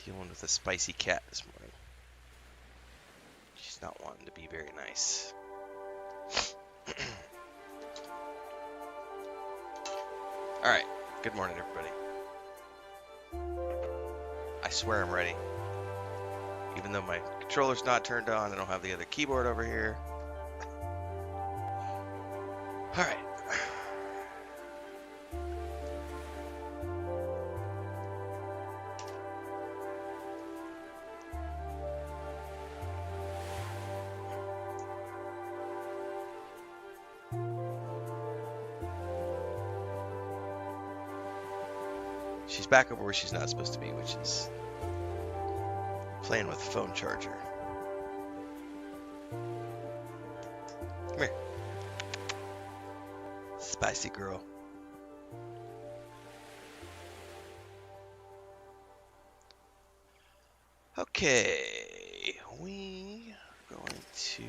Dealing with a spicy cat this morning. She's not wanting to be very nice. Alright, good morning everybody. I swear I'm ready. Even though my controller's not turned on, I don't have the other keyboard over here. Alright. She's back over where she's not supposed to be, which is playing with the phone charger. Come here. Spicy girl. Okay, we are going to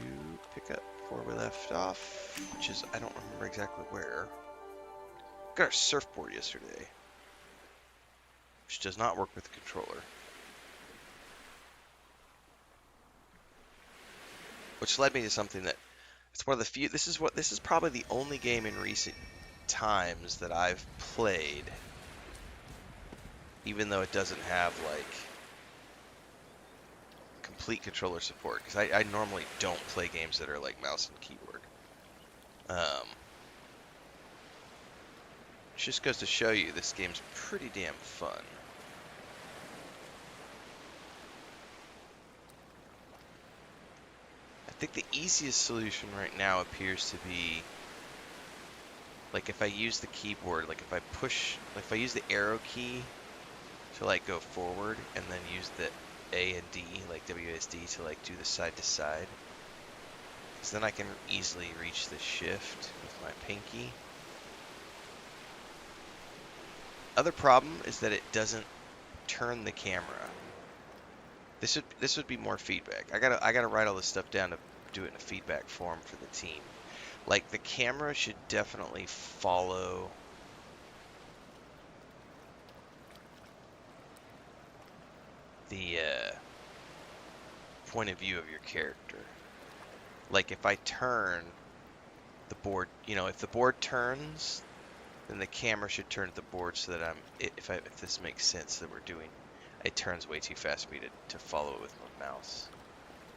pick up where we left off, which is, I don't remember exactly where. Got our surfboard yesterday, which does not work with the controller. Which led me to something that, it's one of the few, this is probably the only game in recent times that I've played, even though it doesn't have, like, complete controller support, because I normally don't play games that are like mouse and keyboard. Just goes to show you this game's pretty damn fun. I think the easiest solution right now appears to be, like, if I use the keyboard, like if I push, like if I use the arrow key to like go forward and then use the A and D, like WSD, to like do the side to side, because then I can easily reach the shift with my pinky. Other problem is that it doesn't turn the camera. This would be more feedback. I gotta write all this stuff down to do it in a feedback form for the team. Like, the camera should definitely follow the point of view of your character. Like, if I turn the board, you know, if the board turns, then the camera should turn to the board so that if this makes sense that we're doing, it turns way too fast for me to follow it with my mouse.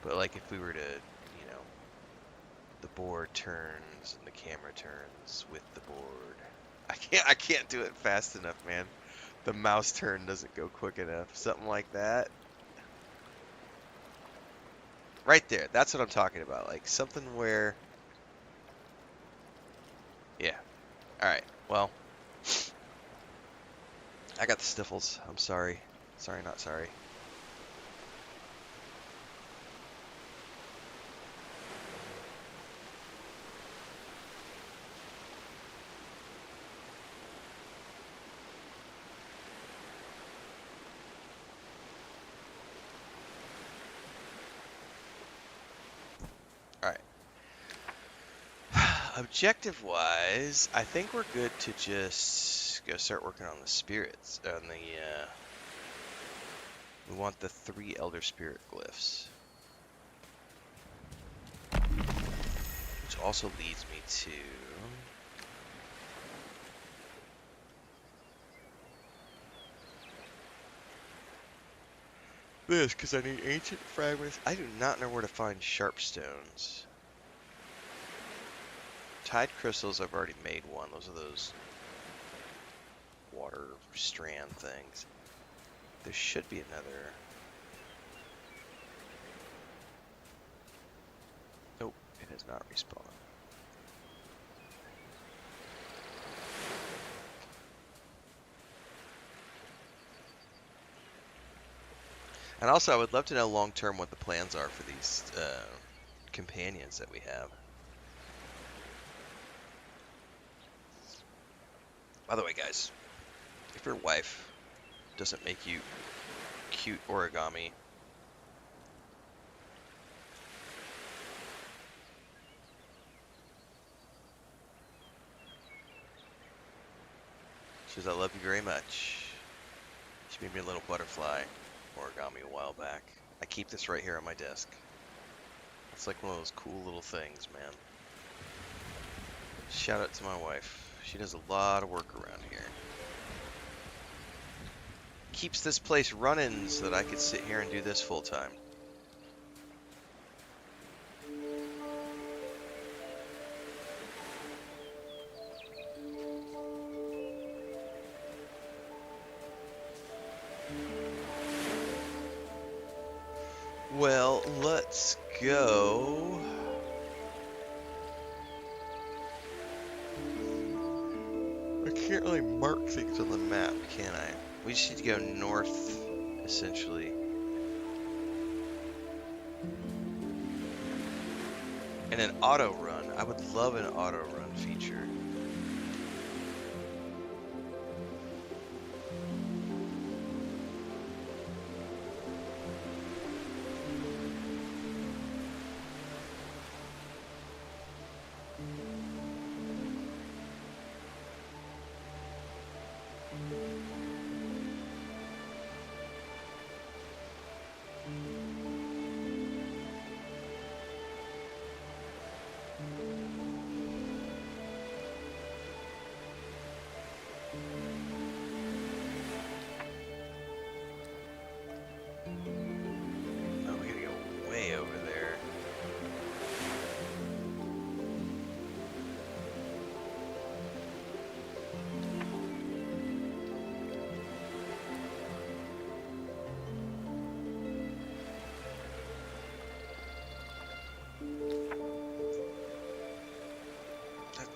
But like, if we were to, you know, the board turns and the camera turns with the board. I can't do it fast enough, man. The mouse turn doesn't go quick enough. Something like that. Right there. That's what I'm talking about. Like, something where, yeah. Alright, well, I got the sniffles. I'm sorry. Sorry, not sorry. Alright. Objective-wise, I think we're good to just go start working on the spirits. We want the 3 Elder Spirit glyphs. Which also leads me to this, because I need ancient fragments. I do not know where to find sharp stones. Tide crystals, I've already made one. Those are those water strand things. There should be another. Nope, it has not respawned. And also, I would love to know long term what the plans are for these companions that we have. By the way, guys, if your wife doesn't make you cute origami, she says, I love you very much. She made me a little butterfly. origami a while back. I keep this right here on my desk. It's like one of those cool little things, man. Shout out to my wife. She does a lot of work around here. Keeps this place running so that I could sit here and do this full time. Well, let's go. I can't really mark things on the map, can I? We just need to go north, essentially. And an auto run. I would love an auto run feature.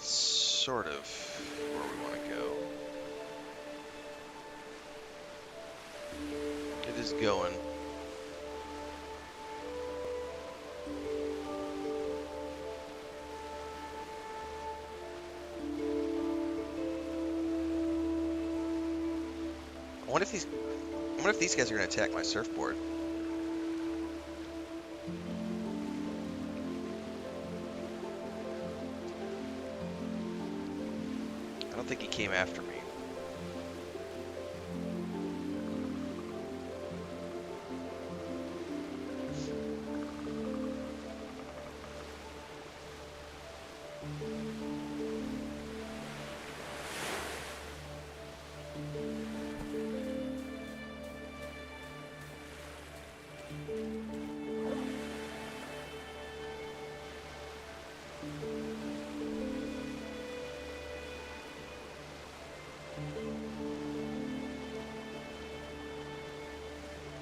Sort of where we want to go. It is going. I wonder if these guys are going to attack my surfboard. I don't think he came after me.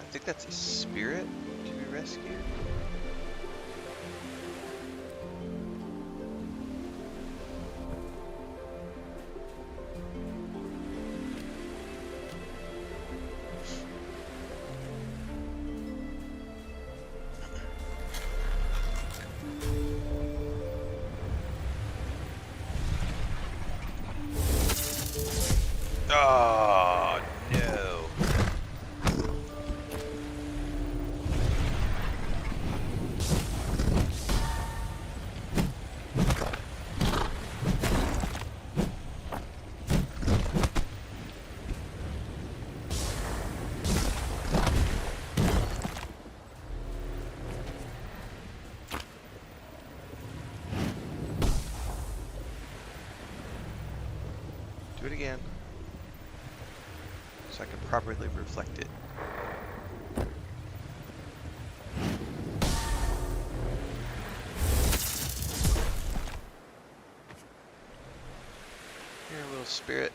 I think that's a spirit to be rescued. Oh, no. Do it again, so I can properly reflect it. Here, little spirit.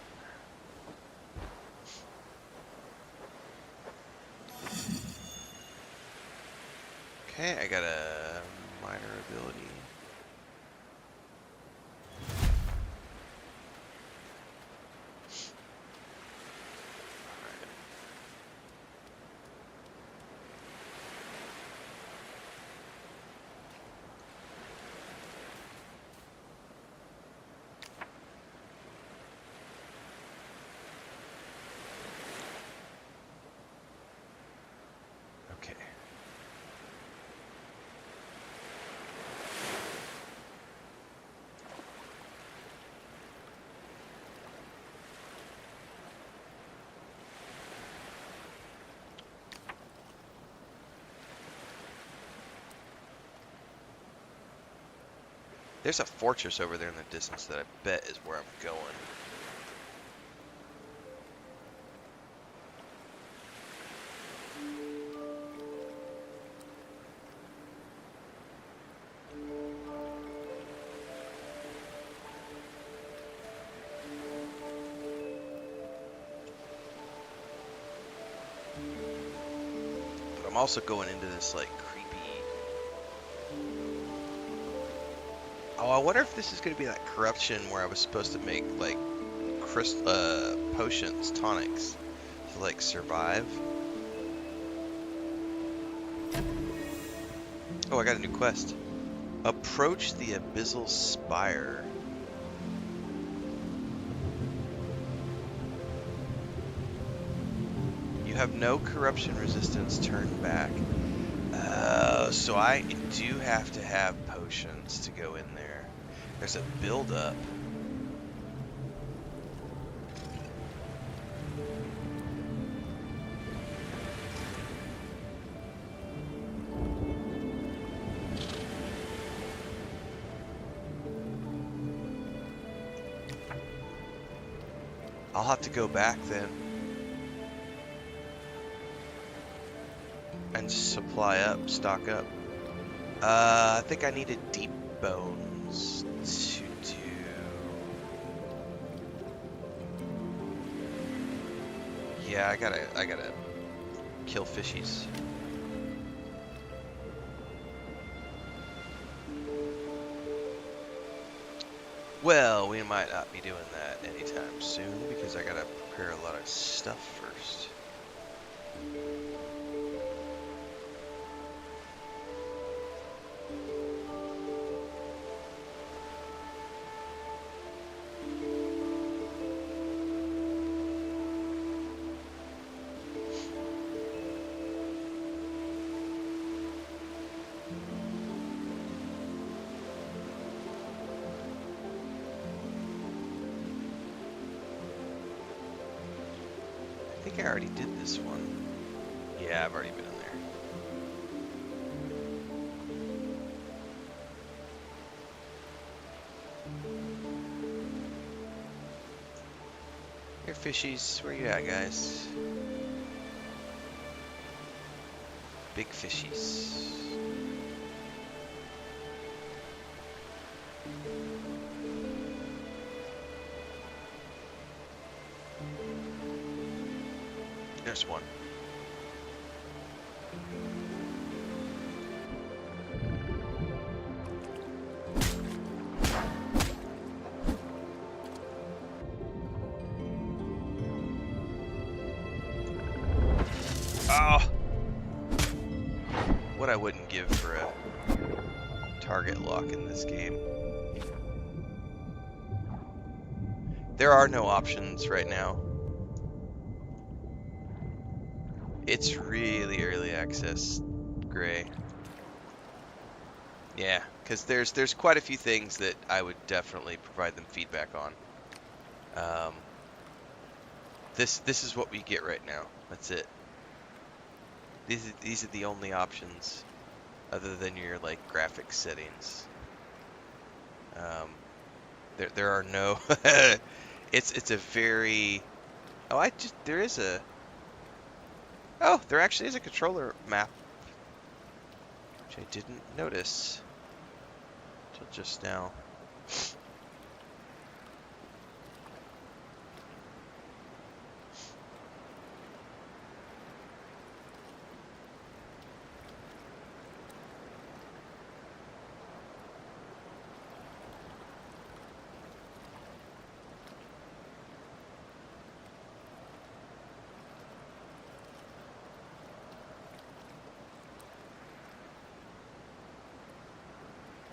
Okay, I got a minor ability. Okay. There's a fortress over there in the distance that I bet is where I'm going. But I'm also going into this like creepy. Oh, I wonder if this is going to be that corruption where I was supposed to make like potions, tonics to like survive. Oh, I got a new quest. Approach the Abyssal Spire. You have no corruption resistance, turn back. So I do have to have potions to go in there. There's a build-up. I'll have to go back then and supply up, stock up. I think I needed deep bones to do. Yeah, I gotta kill fishies. Well, we might not be doing that anytime soon because I gotta prepare a lot of stuff first. I think I already did this one. Yeah, I've already been in there. Here, fishies. Where you at, guys? Big fishies. There's one. Oh! What I wouldn't give for a target lock in this game. There are no options right now. It's really early access, Gray. Yeah, because there's quite a few things that I would definitely provide them feedback on. This is what we get right now. That's it. These are the only options, other than your like graphics settings. There are no. It's a very. Oh, there is a. Oh, there actually is a controller map, which I didn't notice till just now.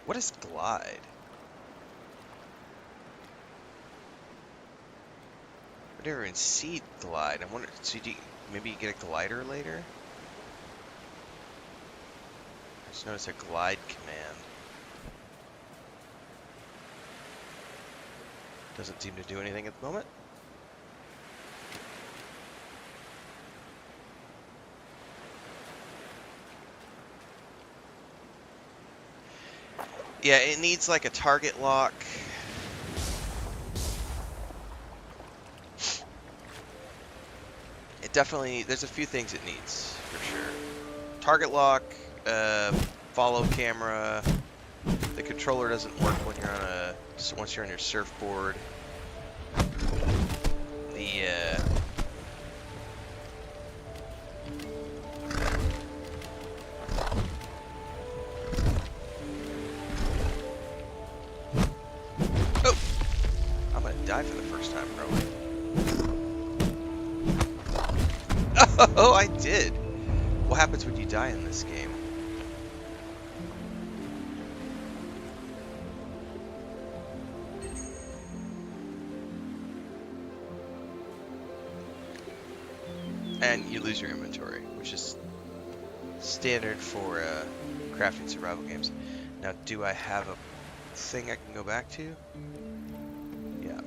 What is glide? I never even see glide. I wonder. So maybe you get a glider later? I just noticed a glide command. Doesn't seem to do anything at the moment. Yeah, it needs like a target lock. It definitely, there's a few things it needs, for sure. Target lock, follow camera. The controller doesn't work when you're on a, once you're on your surfboard. The, oh! I'm gonna die for the first time, probably. Oh, I did! What happens when you die in this game? And you lose your inventory, which is standard for crafting survival games. Now, do I have a thing I can go back to? Yeah.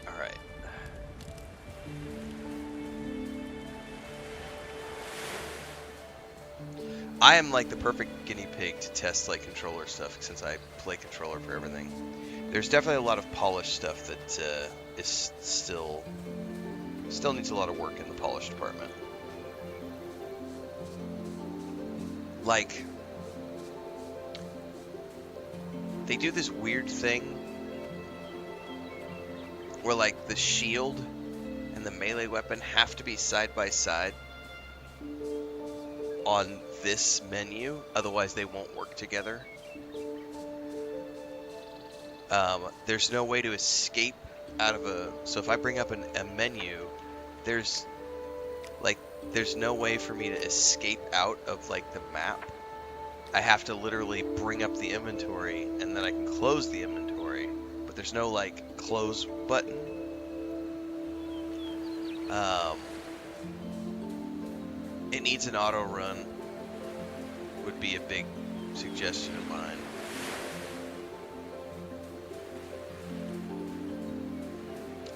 Alright. I am like the perfect guinea pig to test like controller stuff since I play controller for everything. There's definitely a lot of polished stuff that is still needs a lot of work in the polish department. Like, they do this weird thing where like the shield and the melee weapon have to be side by side on this menu, otherwise they won't work together. There's no way to escape out of a... So if I bring up a menu, there's no way for me to escape out of like the map. I have to literally bring up the inventory and then I can close the inventory, but there's no like close button. It needs an auto run, would be a big suggestion of mine.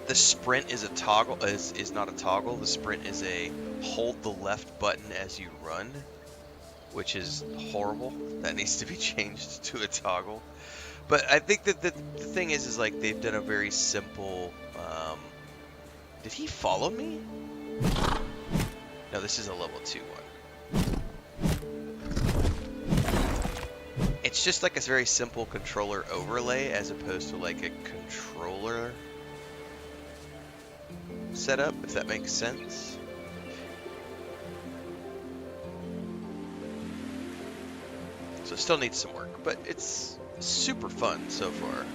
The sprint is a toggle, is not a toggle. The sprint is a hold the left button as you run, which is horrible. That needs to be changed to a toggle. But I think that the thing is like they've done a very simple. Did he follow me? No, this is a level 2 one. It's just like a very simple controller overlay as opposed to like a controller setup, if that makes sense. So it still needs some work, but it's super fun so far.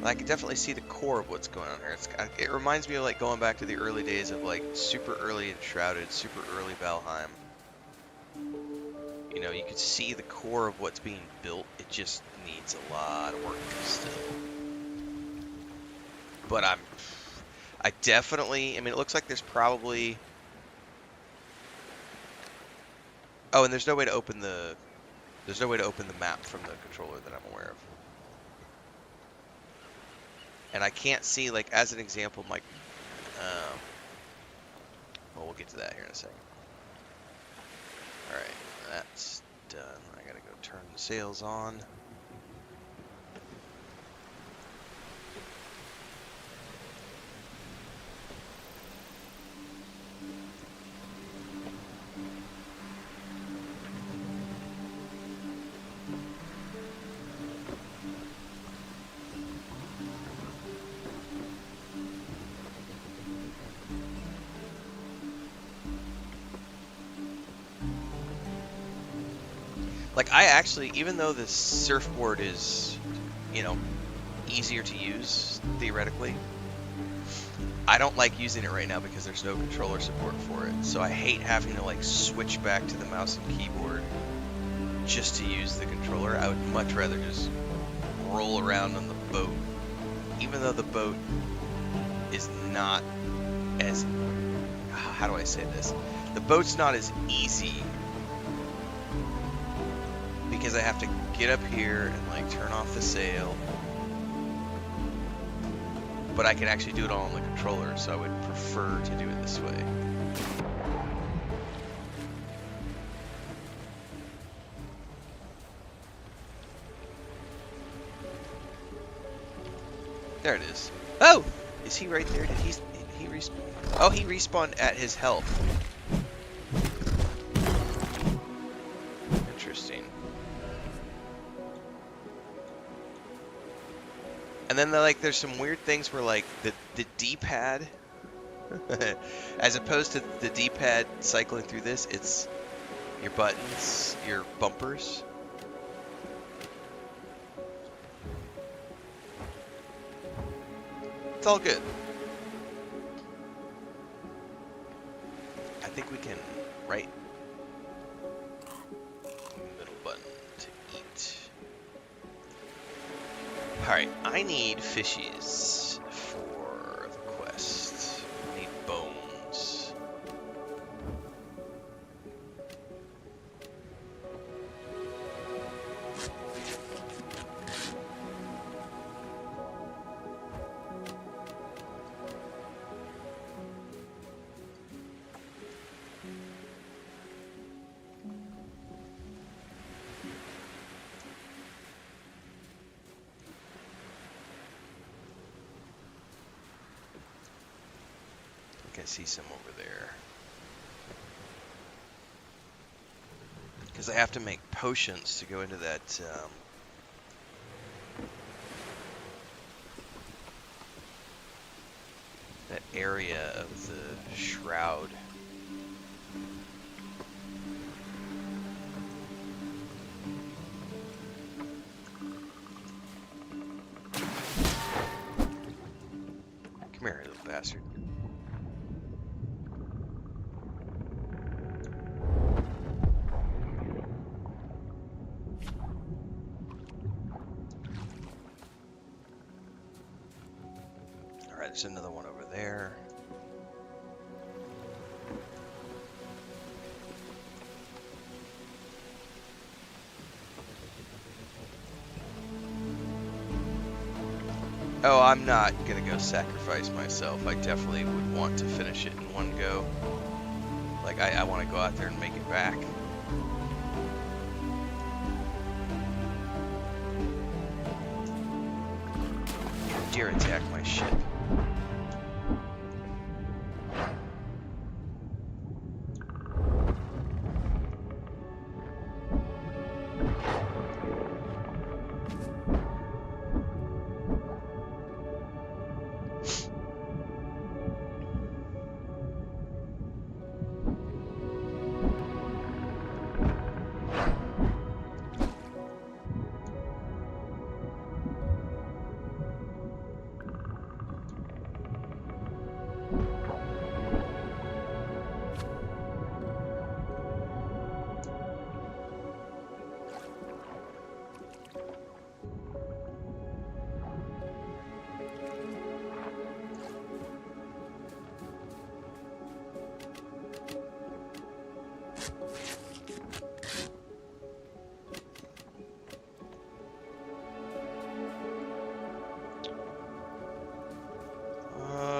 I can definitely see the core of what's going on here. It reminds me of like going back to the early days of like super early Enshrouded, super early Valheim. You know, you could see the core of what's being built. It just needs a lot of work still. But I definitely, I mean, it looks like there's probably, oh, and there's no way to open the map from the controller that I'm aware of. And I can't see, like, as an example, my, well, we'll get to that here in a second. Alright, that's done. I gotta go turn the sails on. Like, I actually, even though this surfboard is, you know, easier to use, theoretically, I don't like using it right now because there's no controller support for it. So I hate having to, like, switch back to the mouse and keyboard just to use the controller. I would much rather just roll around on the boat. Even though the boat is not as, how do I say this? The boat's not as easy because I have to get up here and like turn off the sail but I can actually do it all on the controller, so I would prefer to do it this way. There it is. Oh! Is he right there? Did he respawn? Oh, he respawned at his health. Interesting. And then there's some weird things where like the D-pad, as opposed to the D-pad cycling through this, it's your buttons, your bumpers. It's all good. I think we can right middle button to eat. Alright, I need fishies for the quest. I need bones. I see some over there. Because I have to make potions to go into that that area of the shroud. Come here, little bastard. There's another one over there. Oh, I'm not gonna go sacrifice myself. I definitely would want to finish it in one go. Like, I want to go out there and make it back. You dare attack my ship.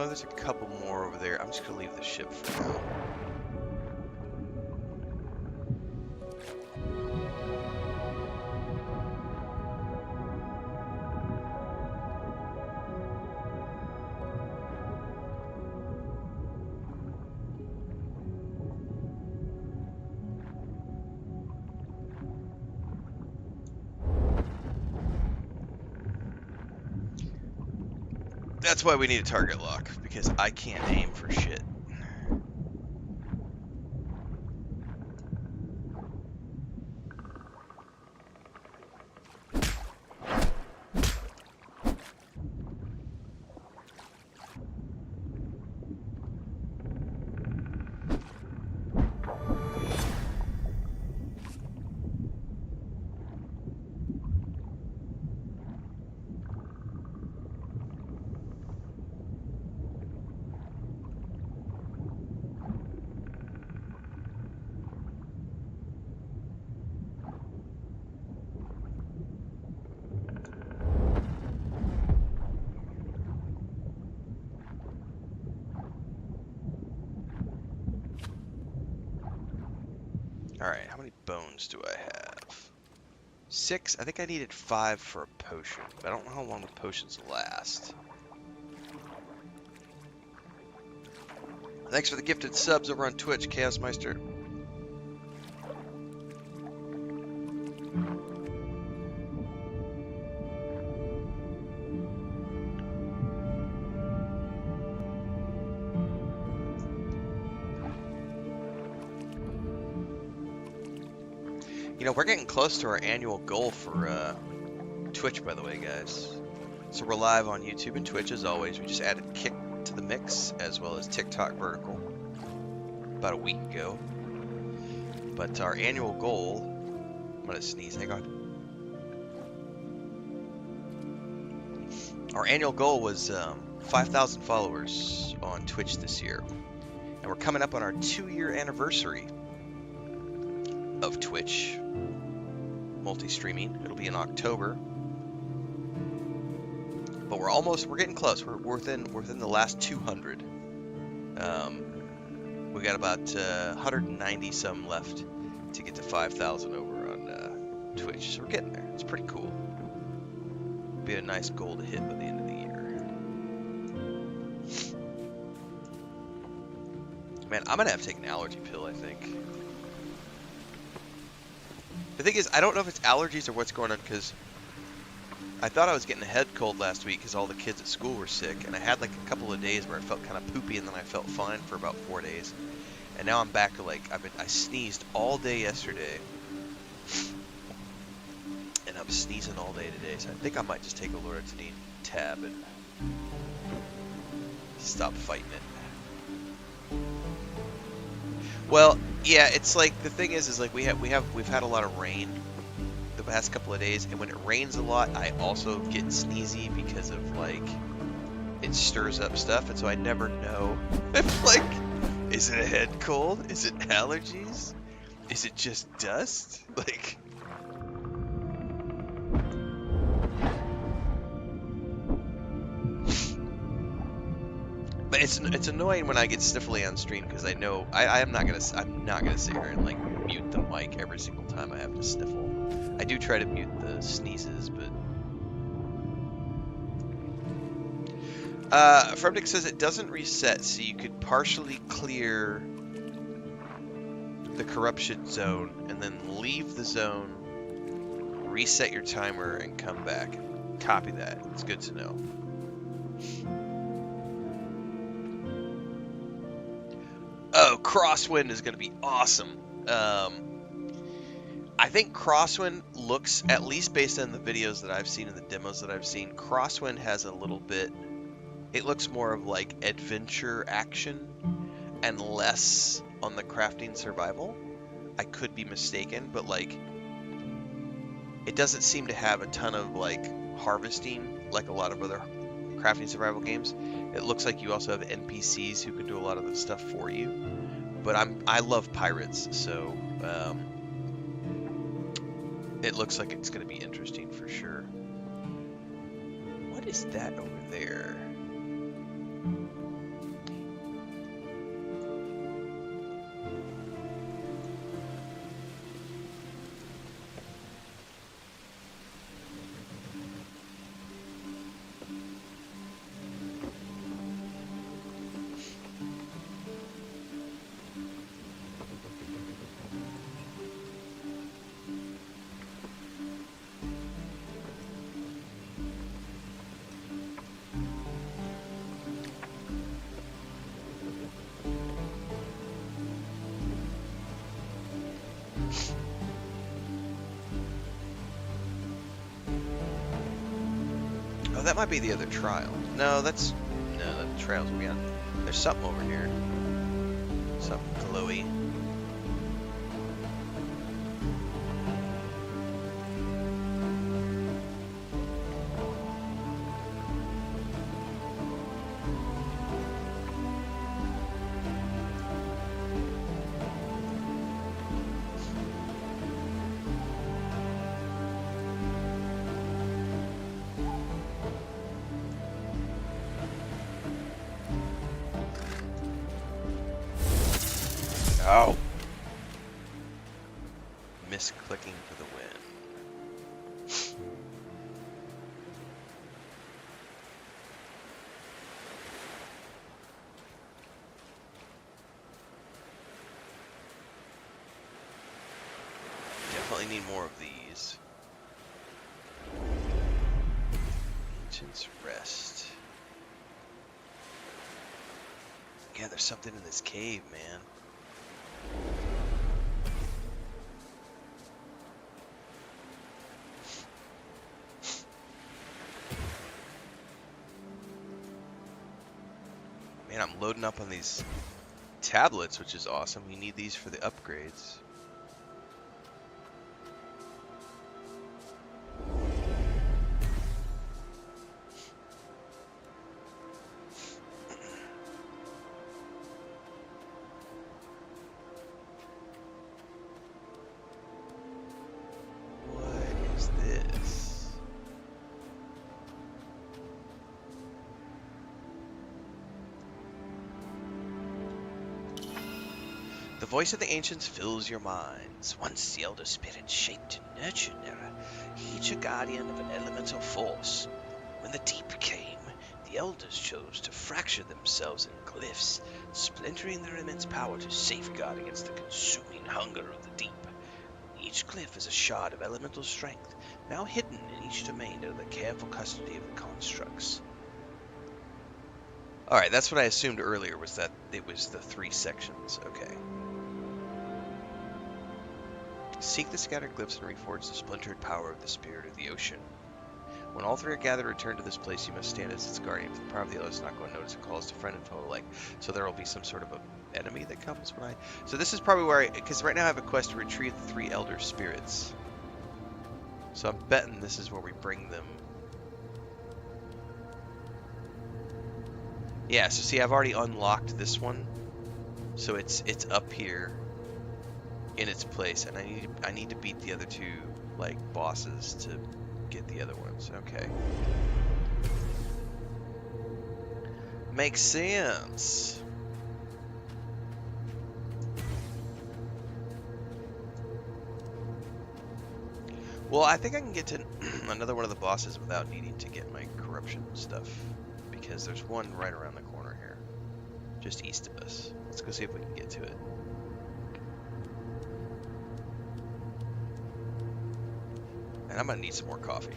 There's a couple more over there. I'm just gonna leave the ship for now. That's why we need a target lock, because I can't aim for shit. Alright, how many bones do I have? 6. I think I needed 5 for a potion, but I don't know how long the potions last. Thanks for the gifted subs over on Twitch, Chaosmeister. You know, we're getting close to our annual goal for Twitch, by the way, guys. So we're live on YouTube and Twitch as always. We just added Kick to the mix, as well as TikTok Vertical about a week ago. But our annual goal, I'm gonna sneeze, hang on. Our annual goal was 5,000 followers on Twitch this year. And we're coming up on our 2-year anniversary of Twitch multi-streaming. It'll be in October. But we're getting close. We're within the last 200. We got about 190 some left to get to 5,000 over on Twitch. So we're getting there. It's pretty cool. Be a nice goal to hit by the end of the year. Man, I'm gonna have to take an allergy pill, I think. The thing is, I don't know if it's allergies or what's going on, because I thought I was getting a head cold last week because all the kids at school were sick, and I had like a couple of days where I felt kind of poopy, and then I felt fine for about 4 days. And now I'm back to like, I sneezed all day yesterday, and I'm sneezing all day today, so I think I might just take a Loratadine tab and stop fighting it. Well, yeah, it's like, the thing is like we've had a lot of rain the past couple of days, and when it rains a lot, I also get sneezy because of like, it stirs up stuff, and so I never know if like, is it a head cold? Is it allergies? Is it just dust? Like, but it's annoying when I get sniffly on stream, because I know I'm not gonna sit here and like mute the mic every single time I have to sniffle. I do try to mute the sneezes, but Fremdick says it doesn't reset, so you could partially clear the corruption zone and then leave the zone, reset your timer, and come back. Copy that. It's good to know. Oh, Crosswind is going to be awesome. I think Crosswind looks, at least based on the videos that I've seen and the demos that I've seen, Crosswind has a little bit, it looks more of like adventure action and less on the crafting survival. I could be mistaken, but like, it doesn't seem to have a ton of like harvesting like a lot of other crafting survival games. It looks like you also have NPCs who can do a lot of the stuff for you. But I love pirates, so it looks like it's going to be interesting for sure. What is that over there? That might be the other trial. No, the trial's beyond. There's something over here. Something glowy. Oh. misclicking for the win. Definitely need more of these. Ancient's Rest. Yeah, there's something in this cave, man. Man, I'm loading up on these tablets, which is awesome. You need these for the upgrades. What is this? The voice of the ancients fills your minds. Once the elder spirit shaped and nurtured Nera, each a guardian of an elemental force. When the deep came, the elders chose to fracture themselves in glyphs, splintering their immense power to safeguard against the consuming hunger of the deep. Each glyph is a shard of elemental strength, now hidden in each domain under the careful custody of the constructs. Alright, that's what I assumed earlier, was that it was the 3 sections. Okay. Seek the scattered glyphs and reforge the splintered power of the spirit of the ocean. When all 3 are gathered, return to this place. You must stand as its guardian. For the power of the elders is not going to notice it calls to friend and foe alike. So there will be some sort of a enemy that comes when I... So this is probably where because right now I have a quest to retrieve the 3 elder spirits. So I'm betting this is where we bring them. Yeah, so see, I've already unlocked this one. So it's up here in its place, and I need to beat the other 2 like bosses to get the other ones. Okay. Makes sense. Well, I think I can get to another one of the bosses without needing to get my corruption stuff, because there's one right around the corner here, just east of us. Let's go see if we can get to it. And I'm gonna need some more coffee.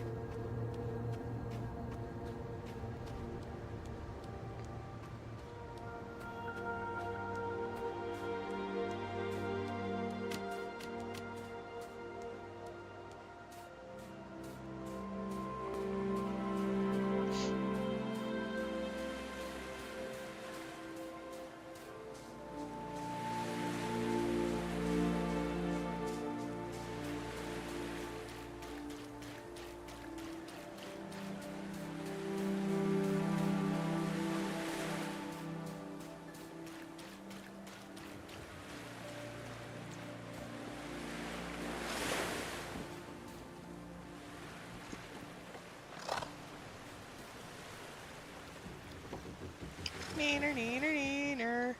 Neener, neener, neener.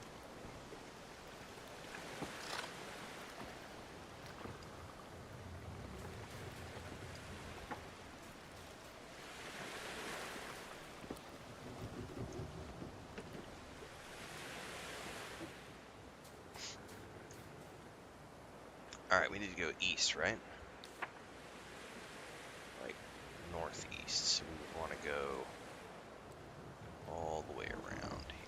Alright, we need to go east, right? Like northeast. So we want to go all the way around here.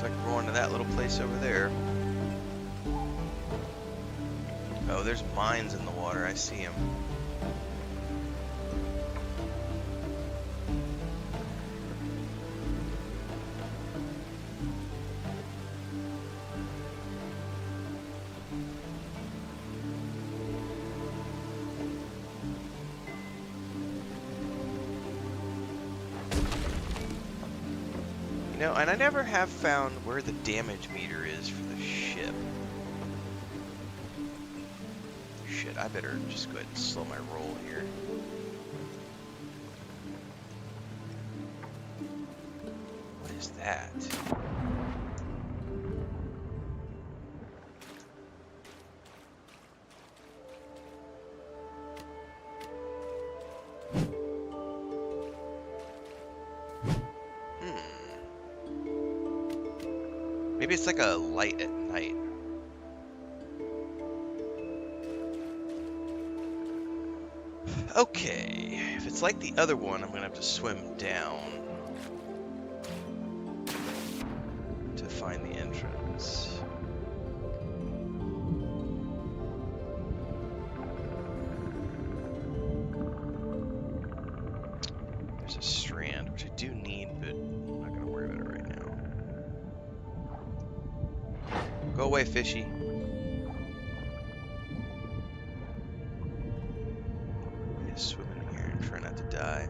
So I can go on to that little place over there. Oh, there's mines in the water. I see them. You know, and I never have found where the damage meter is for the ship. Shit, I better just go ahead and slow my roll here. What is that? Maybe it's like a light at night. Okay, if it's like the other one, I'm gonna have to swim down to find the entrance. There's a strand, which I do need, but I'm not gonna worry about it right now. Go away, fishy. Just swim in here and try not to die.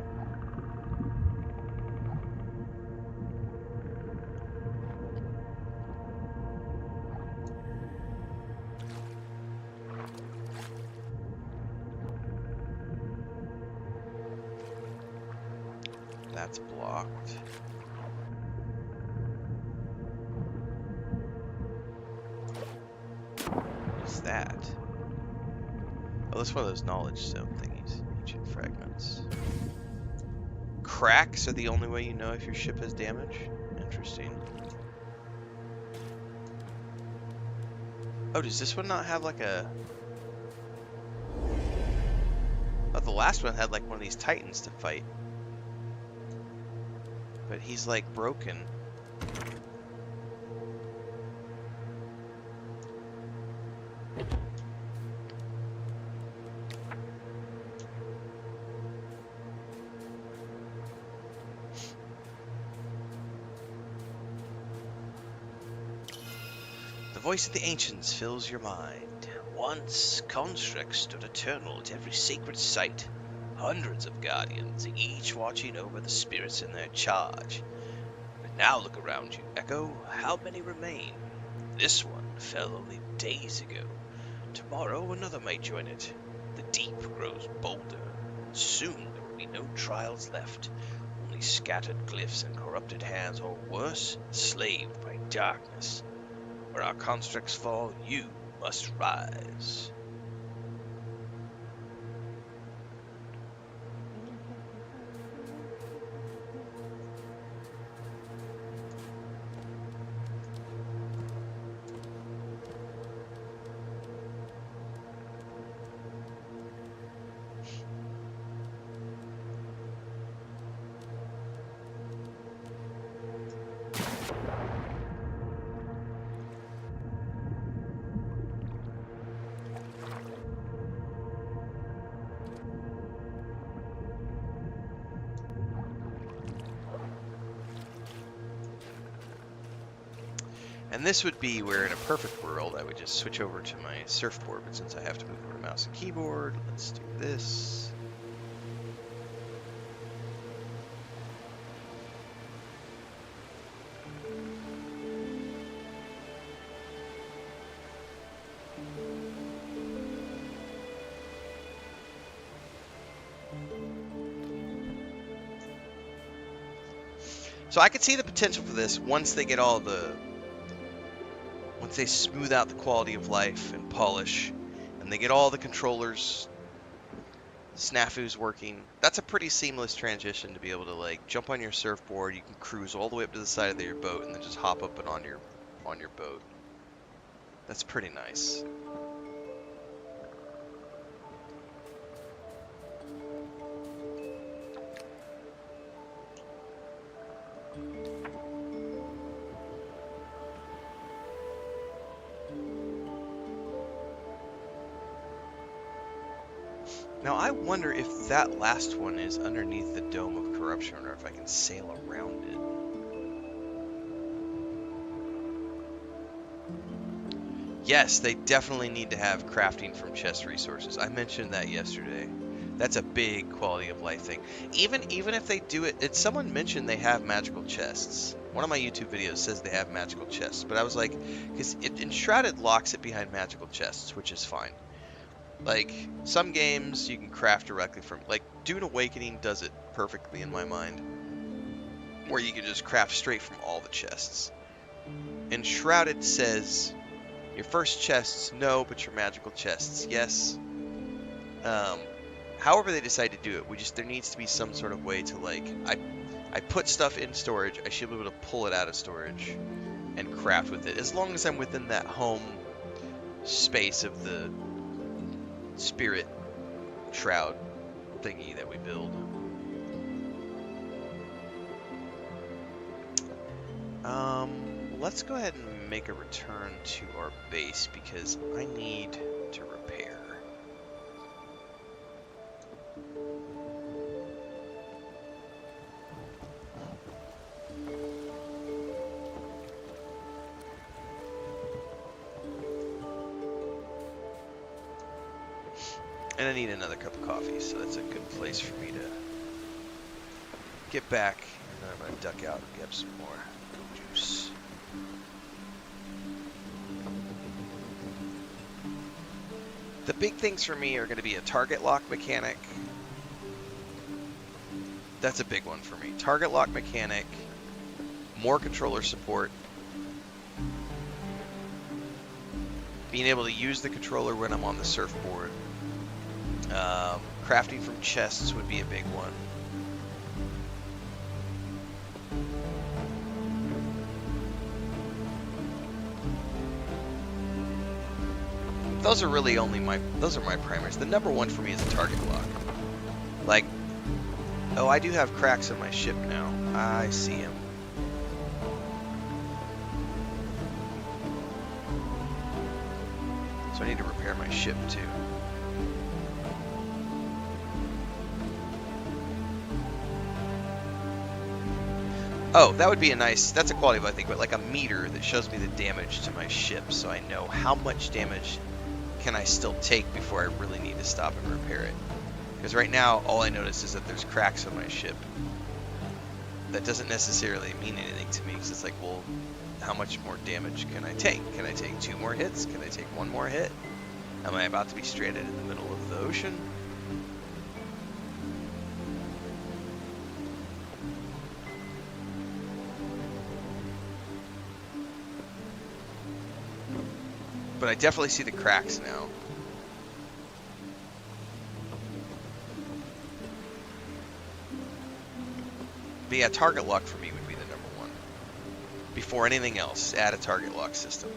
That's blocked. What is that? Oh, that's one of those knowledge stone thingies. Ancient fragments. Cracks are the only way you know if your ship has damage? Interesting. Oh, does this one not have like a... Oh, the last one had like one of these titans to fight. But he's like broken. The voice of the ancients fills your mind. Once, constructs stood eternal at every sacred site. Hundreds of guardians, each watching over the spirits in their charge. But now look around you, Echo. How many remain? This one fell only days ago. Tomorrow another may join it. The deep grows bolder. Soon there will be no trials left. Only scattered glyphs and corrupted hands, or worse, enslaved by darkness. Where our constructs fall, you must rise. And this would be where, in a perfect world, I would just switch over to my surfboard, but since I have to move over to mouse and keyboard, let's do this. So I could see the potential for this once they get all the... Once they smooth out the quality of life and polish, and they get all the controllers snafus working, that's a pretty seamless transition to be able to like jump on your surfboard. You can cruise all the way up to the side of your boat and then just hop up and on your boat. That's pretty nice. Now I wonder if that last one is underneath the Dome of Corruption or if I can sail around it. Yes, they definitely need to have crafting from chest resources. I mentioned that yesterday. That's a big quality of life thing. Even if they do it, someone mentioned they have magical chests. One of my YouTube videos says they have magical chests, but I was like, because Enshrouded locks it behind magical chests, which is fine. Like, some games you can craft directly from, like, Dune Awakening does it perfectly in my mind, where you can just craft straight from all the chests. Enshrouded says, your first chests, no, but your magical chests, yes. However they decide to do it, there needs to be some sort of way to, like, I put stuff in storage, I should be able to pull it out of storage and craft with it, as long as I'm within that home space of the spirit shroud thingy that we build. Let's go ahead and make a return to our base because I need to repair. And I need another cup of coffee, so that's a good place for me to get back. And then I'm going to duck out and get some more juice. The big things for me are going to be a target lock mechanic. That's a big one for me. Target lock mechanic, more controller support, being able to use the controller when I'm on the surfboard. Crafting from chests would be a big one. Those are really only my primaries. The number one for me is a target lock. Like, oh, I do have cracks on my ship now. I see them. So I need to repair my ship too. Oh, that would be a nice, that's a quality of life thing, but like a meter that shows me the damage to my ship so I know how much damage can I still take before I really need to stop and repair it. Because right now, all I notice is that there's cracks on my ship. That doesn't necessarily mean anything to me, because it's like, well, how much more damage can I take? Can I take 2 more hits? Can I take 1 more hit? Am I about to be stranded in the middle of the ocean? But I definitely see the cracks now. But yeah, target lock for me would be the number one. Before anything else, add a target lock system.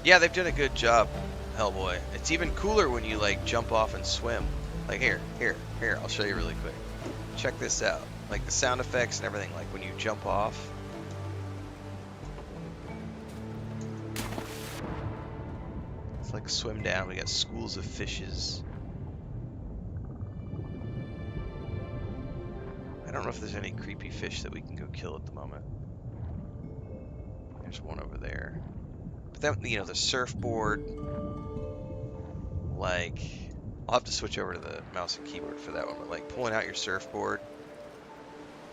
Yeah, they've done a good job, Hellboy. It's even cooler when you like jump off and swim. Like here, I'll show you really quick. Check this out. Like the sound effects and everything, like when you jump off. It's like swim down, we got schools of fishes. I don't know if there's any creepy fish that we can go kill at the moment. There's one over there. But then, you know, the surfboard, like, I'll have to switch over to the mouse and keyboard for that one, but like pulling out your surfboard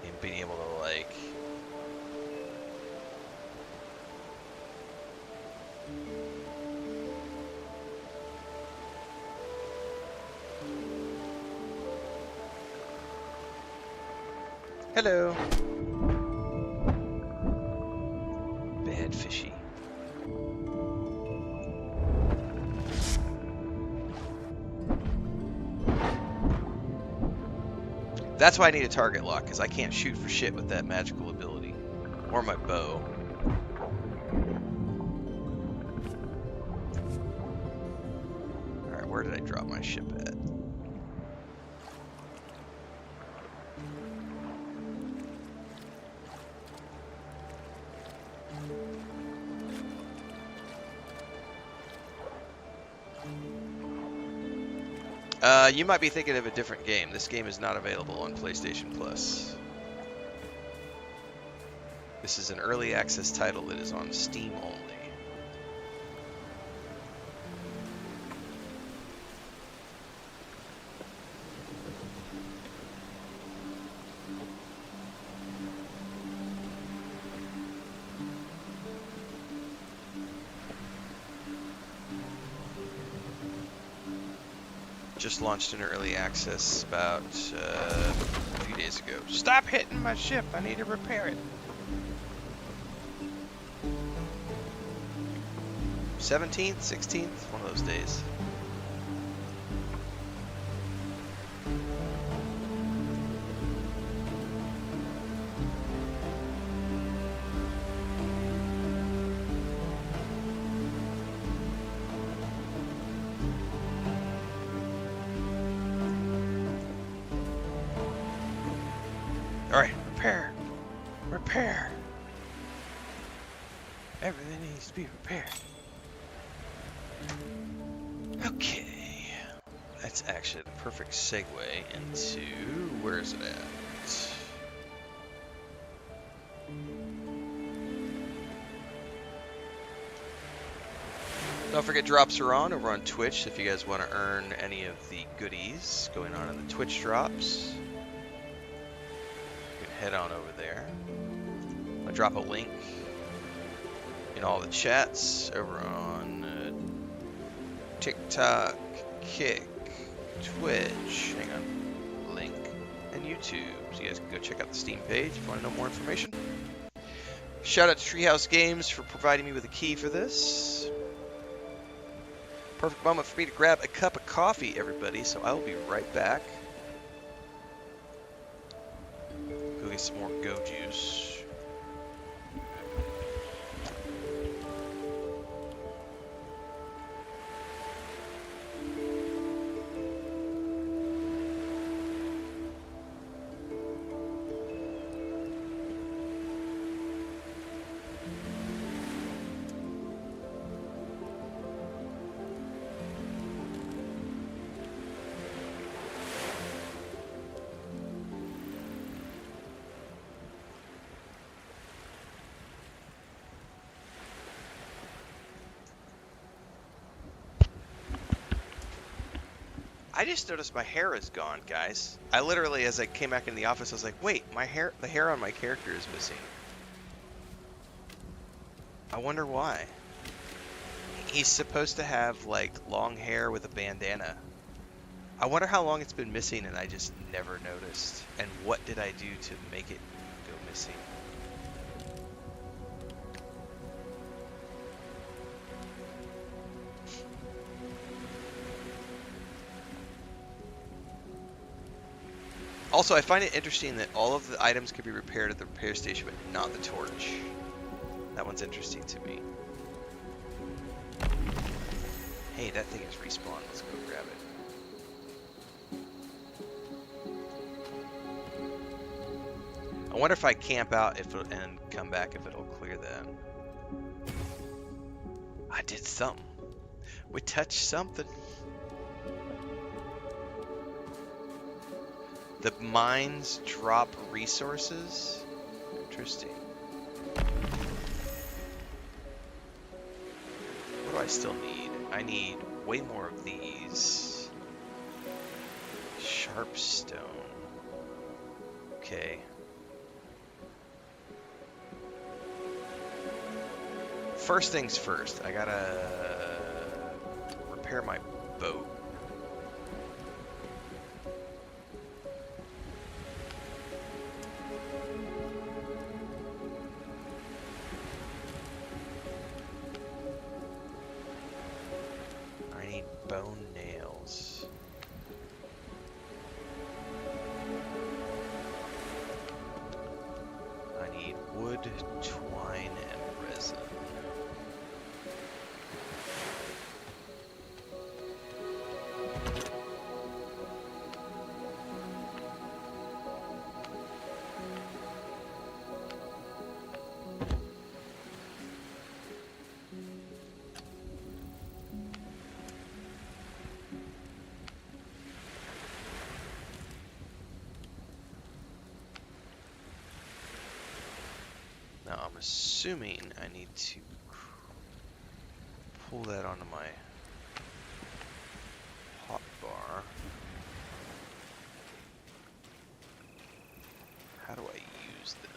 and being able to like Hello. Bad fishy. That's why I need a target lock, because I can't shoot for shit with that magical ability. Or my bow. Alright, where did I drop my ship at? You might be thinking of a different game. This game is not available on PlayStation Plus. This is an early access title that is on Steam only. Just launched in early access about a few days ago. Stop hitting my ship! I need to repair it. 17th, 16th, one of those days. Alright, repair. Everything needs to be repaired. Okay, that's actually the perfect segue into, where is it at? Don't forget drops are on over on Twitch if you guys want to earn any of the goodies going on in the Twitch drops. You can head on over there. I'll drop a link in all the chats over on TikTok, Kick, Twitch, hang on, link, and YouTube. So you guys can go check out the Steam page if you want to know more information. Shout out to Treehouse Games for providing me with a key for this. Perfect moment for me to grab a cup of coffee, everybody, so I will be right back. Go get some more Go Juice. I just noticed my hair is gone, guys. I literally, as I came back in the office, I was like, wait, the hair on my character is missing. I wonder why. He's supposed to have, like, long hair with a bandana. I wonder how long it's been missing and I just never noticed. And what did I do to make it go missing? Also, I find it interesting that all of the items can be repaired at the repair station, but not the torch. That one's interesting to me. Hey, that thing is respawned. Let's go grab it. I wonder if I camp out and come back if it'll clear that. I did something. We touched something. The mines drop resources? Interesting. What do I still need? I need way more of these. Sharp stone. Okay. First things first, I gotta repair my boat. twine, and resin. Now I'm assuming I need to pull that onto my hot bar. How do I use them?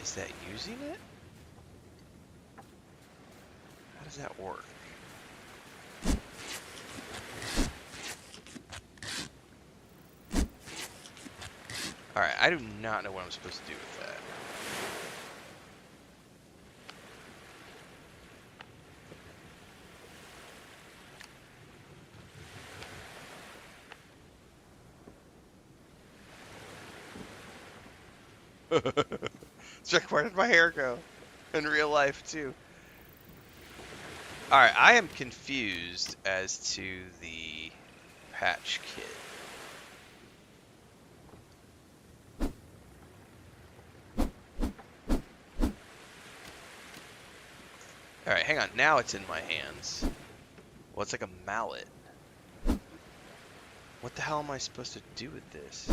Is that using it? How does that work? Alright, I do not know what I'm supposed to do with that. Check, where did my hair go? In real life, too. Alright, I am confused as to the patch kit. Alright, hang on. Now it's in my hands. Well, it's like a mallet. What the hell am I supposed to do with this?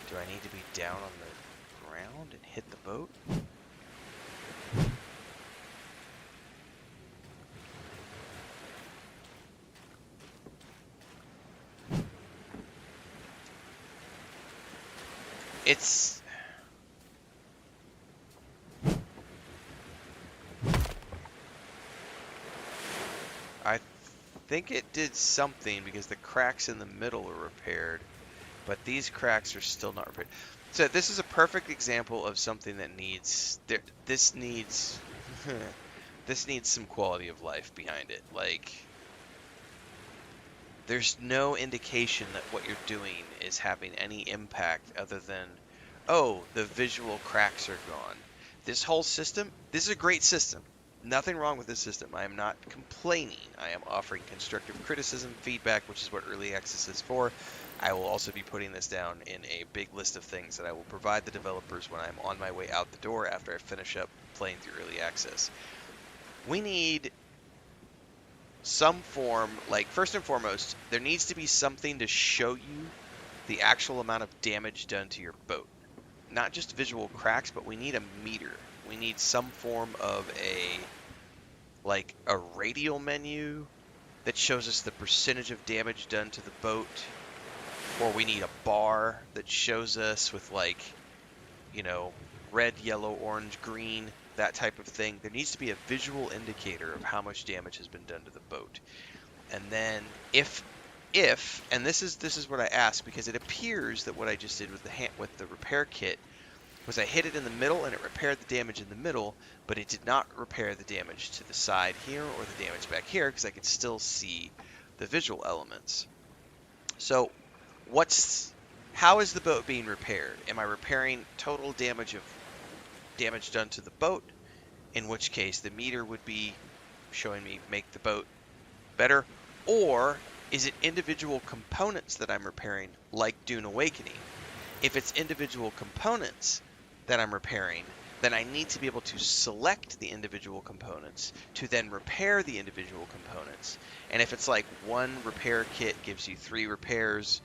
Do I need to be down on the ground and hit the boat? It's... I think it did something because the cracks in the middle are repaired, but these cracks are still not repaired. So this is a perfect example of something that needs... This needs... this needs some quality of life behind it. Like... There's no indication that what you're doing is having any impact other than, oh, the visual cracks are gone. This whole system, this is a great system. Nothing wrong with this system. I am not complaining. I am offering constructive criticism, feedback, which is what Early Access is for. I will also be putting this down in a big list of things that I will provide the developers when I'm on my way out the door after I finish up playing through Early Access. We need some form, like, first and foremost, there needs to be something to show you the actual amount of damage done to your boat. Not just visual cracks, but we need a meter. We need some form of a radial menu that shows us the percentage of damage done to the boat. Or we need a bar that shows us with, like, you know, red, yellow, orange, green, that type of thing. There needs to be a visual indicator of how much damage has been done to the boat. And then if and this is what I asked, because it appears that what I just did with the repair kit was I hit it in the middle and it repaired the damage in the middle, but it did not repair the damage to the side here or the damage back here, because I could still see the visual elements. So how is the boat being repaired? Am I repairing total damage done to the boat, in which case the meter would be showing me make the boat better? Or is it individual components that I'm repairing, like Dune Awakening? If it's individual components that I'm repairing, then I need to be able to select the individual components to then repair the individual components. And if it's like one repair kit gives you 3 repairs,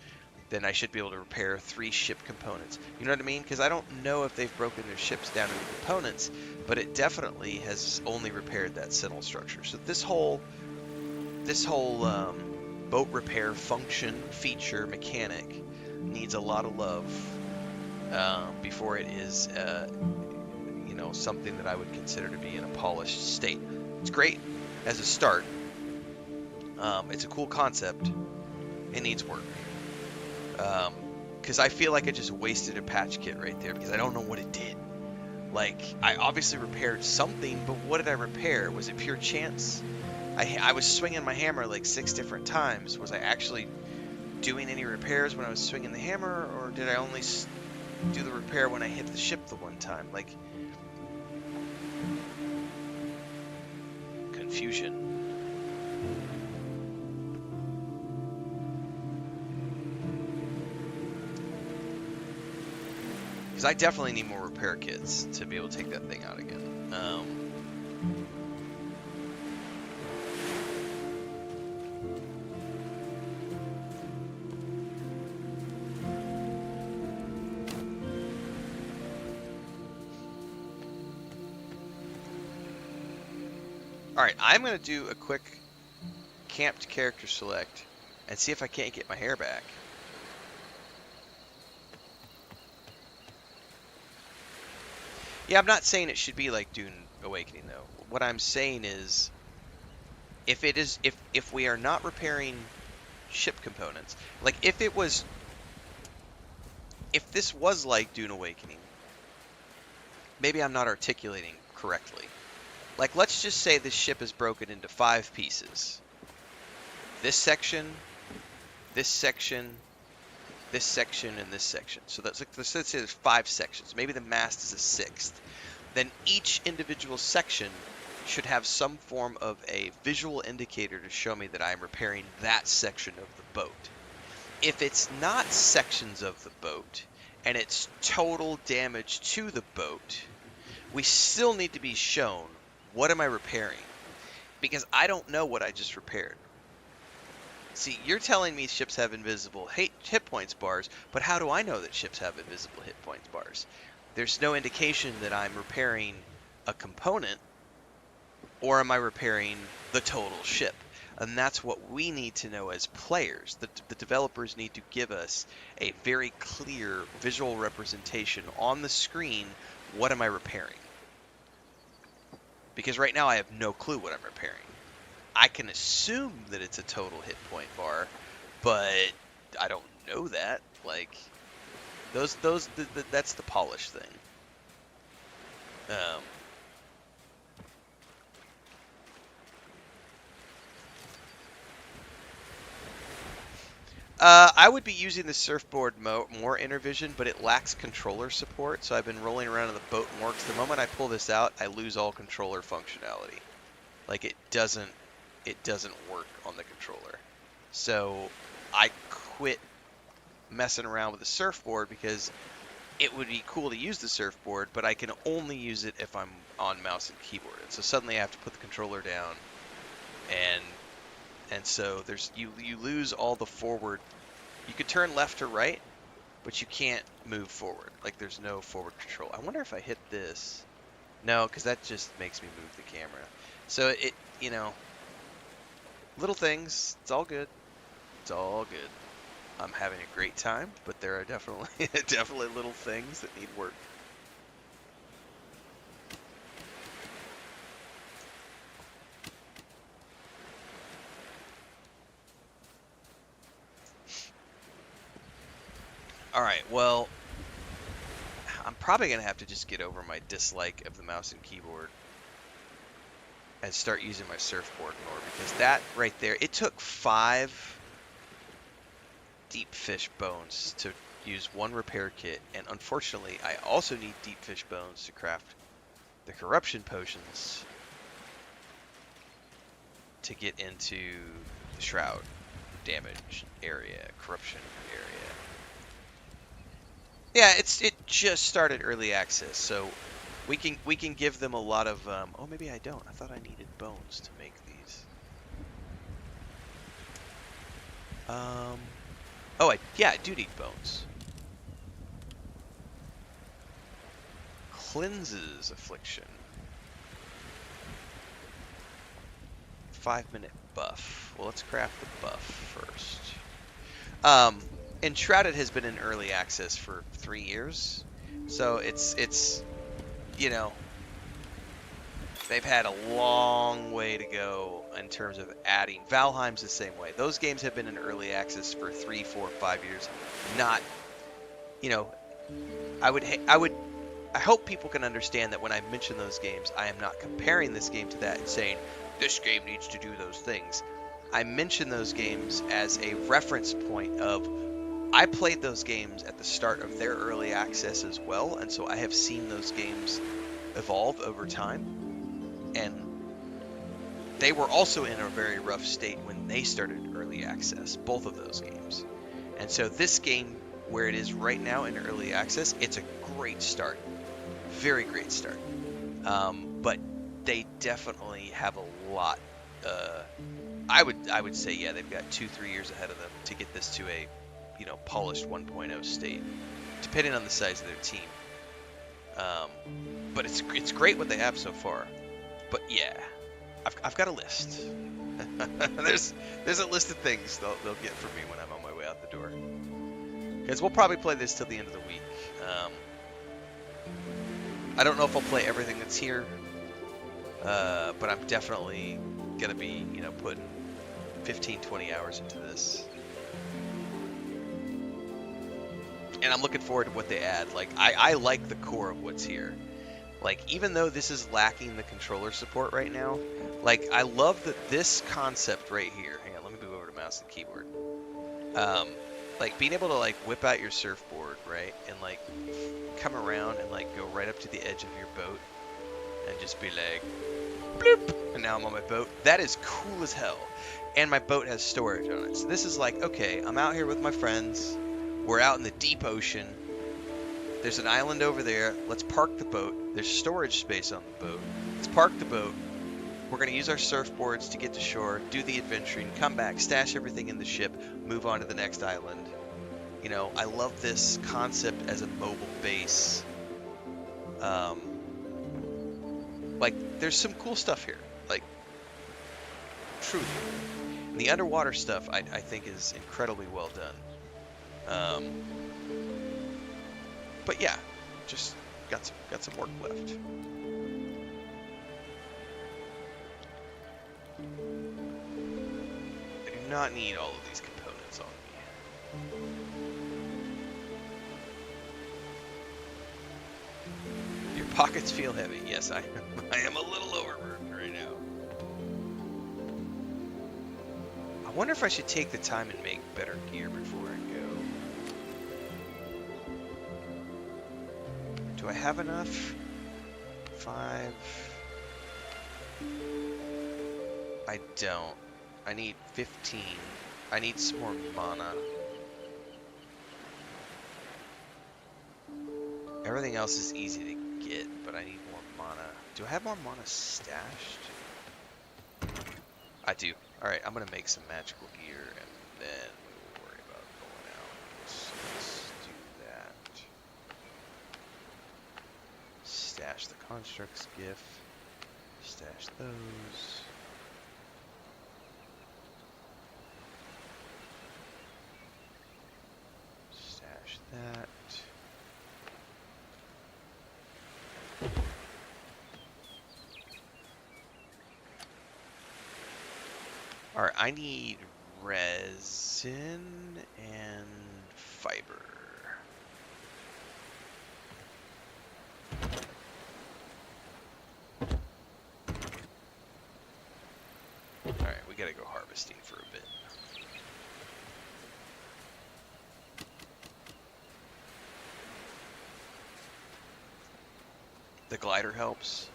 then I should be able to repair 3 ship components. You know what I mean? Because I don't know if they've broken their ships down into components, but it definitely has only repaired that sentinel structure. So this whole boat repair function, feature, mechanic needs a lot of love before it is, you know, something that I would consider to be in a polished state. It's great as a start. It's a cool concept. It needs work. Because I feel like I just wasted a patch kit right there because I don't know what it did. Like, I obviously repaired something, but what did I repair? Was it pure chance? I was swinging my hammer like 6 different times. Was I actually doing any repairs when I was swinging the hammer, or did I only do the repair when I hit the ship the one time? Like, confusion. Because I definitely need more repair kits to be able to take that thing out again. Alright, I'm going to do a quick camped character select and see if I can't get my hair back. Yeah, I'm not saying it should be like Dune Awakening though. What I'm saying is if we are not repairing ship components, like if this was like Dune Awakening, maybe I'm not articulating correctly. Like, let's just say this ship is broken into 5 pieces. This section, this section, this section, and this section. So that's like, let's say there's 5 sections. Maybe the mast is a 6th. Then each individual section should have some form of a visual indicator to show me that I'm repairing that section of the boat. If it's not sections of the boat, and it's total damage to the boat, we still need to be shown, what am I repairing? Because I don't know what I just repaired. See, you're telling me ships have invisible hit points bars, but how do I know that ships have invisible hit points bars? There's no indication that I'm repairing a component, or am I repairing the total ship? And that's what we need to know as players. The developers need to give us a very clear visual representation on the screen. What am I repairing? Because right now I have no clue what I'm repairing. I can assume that it's a total hit point bar, but I don't know that. Like, that's the polish thing. I would be using the surfboard more Intervision, but it lacks controller support, so I've been rolling around in the boat more, because the moment I pull this out, I lose all controller functionality. Like, it doesn't work on the controller. So I quit messing around with the surfboard because it would be cool to use the surfboard, but I can only use it if I'm on mouse and keyboard. And so suddenly I have to put the controller down, and so there's you lose all the forward. You could turn left or right, but you can't move forward. Like, there's no forward control. I wonder if I hit this. No, because that just makes me move the camera. So it, little things. It's all good. It's all good. I'm having a great time, but there are definitely little things that need work. Alright, well, I'm probably going to have to just get over my dislike of the mouse and keyboard and start using my surfboard more, because that right there, it took 5 deep fish bones to use 1 repair kit, and unfortunately I also need deep fish bones to craft the corruption potions to get into the shroud damage area, corruption area. Yeah, it just started early access, so we can give them a lot of oh, maybe I don't. I thought I needed bones to make these. Oh, I do need bones. Cleanses affliction. 5-minute buff. Well, let's craft the buff first. Enshrouded has been in early access for 3 years, so it's they've had a long way to go in terms of adding. Valheim's the same way. Those games have been in early access for 3, 4, 5 years. Not, I would I hope people can understand that when I mention those games, I am not comparing this game to that and saying, this game needs to do those things. I mention those games as a reference point of, I played those games at the start of their early access as well, and so I have seen those games evolve over time, and they were also in a very rough state when they started early access, both of those games. And so this game, where it is right now in early access, it's a great start. Very great start. But they definitely have a lot. I would say, yeah, they've got 2-3 years ahead of them to get this to a, polished 1.0 state, depending on the size of their team. But it's great what they have so far. But yeah, I've got a list. there's a list of things they'll get from me when I'm on my way out the door. Because we'll probably play this till the end of the week. I don't know if I'll play everything that's here, but I'm definitely gonna be, putting 15-20 hours into this. And I'm looking forward to what they add. Like, I like the core of what's here. Like, even though this is lacking the controller support right now, like, I love that this concept right here. Hang on, let me move over to mouse and keyboard. Like, being able to, like, whip out your surfboard, right? And, like, come around and, like, go right up to the edge of your boat and just be like, bloop! And now I'm on my boat. That is cool as hell. And my boat has storage on it. So this is like, okay, I'm out here with my friends. We're out in the deep ocean. There's an island over there. Let's park the boat. There's storage space on the boat. Let's park the boat. We're going to use our surfboards to get to shore, do the adventuring, come back, stash everything in the ship, move on to the next island. I love this concept as a mobile base. Like, there's some cool stuff here. Like, truly. And the underwater stuff, I think, is incredibly well done. But yeah, just got some work left. I do not need all of these components on me. Your pockets feel heavy. Yes, I am a little overburdened right now. I wonder if I should take the time and make better gear before I go. Do I have enough? 5. I don't. I need 15. I need some more mana. Everything else is easy to get, but I need more mana. Do I have more mana stashed? I do. Alright, I'm gonna make some magical gear and then we'll worry about going out. So let's do that. Stash the constructs gif. Stash those. Stash that. Alright, I need resin and fiber. Alright, we gotta go harvesting for a bit. The glider helps.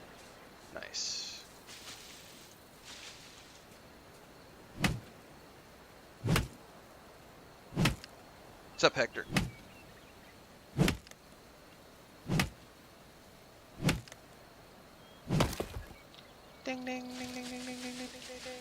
Nice. What's up, Hector? Ding, ding, ding, ding, ding, ding, ding, ding, ding, ding.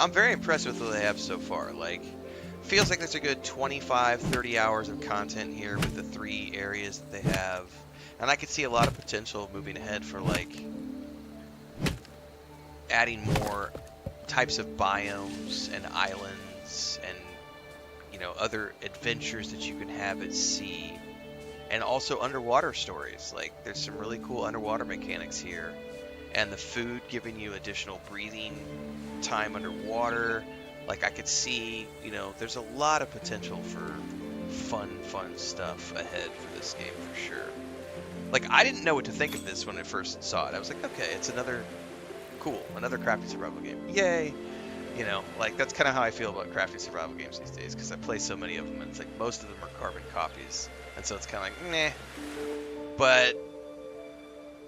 I'm very impressed with what they have so far. Like, feels like there's a good 25, 30 hours of content here with the 3 areas that they have. And I could see a lot of potential moving ahead for, like, adding more types of biomes and islands and, you know, other adventures that you can have at sea. And also underwater stories. Like, there's some really cool underwater mechanics here. And the food giving you additional breathing time underwater. Like, I could see, you know, there's a lot of potential for fun stuff ahead for this game for sure. Like, I didn't know what to think of this when I first saw it. I was like, okay, it's another crafty survival game. Yay! You know, like, that's kind of how I feel about crafty survival games these days, because I play so many of them, and it's like most of them are carbon copies, and so it's kind of like, meh. But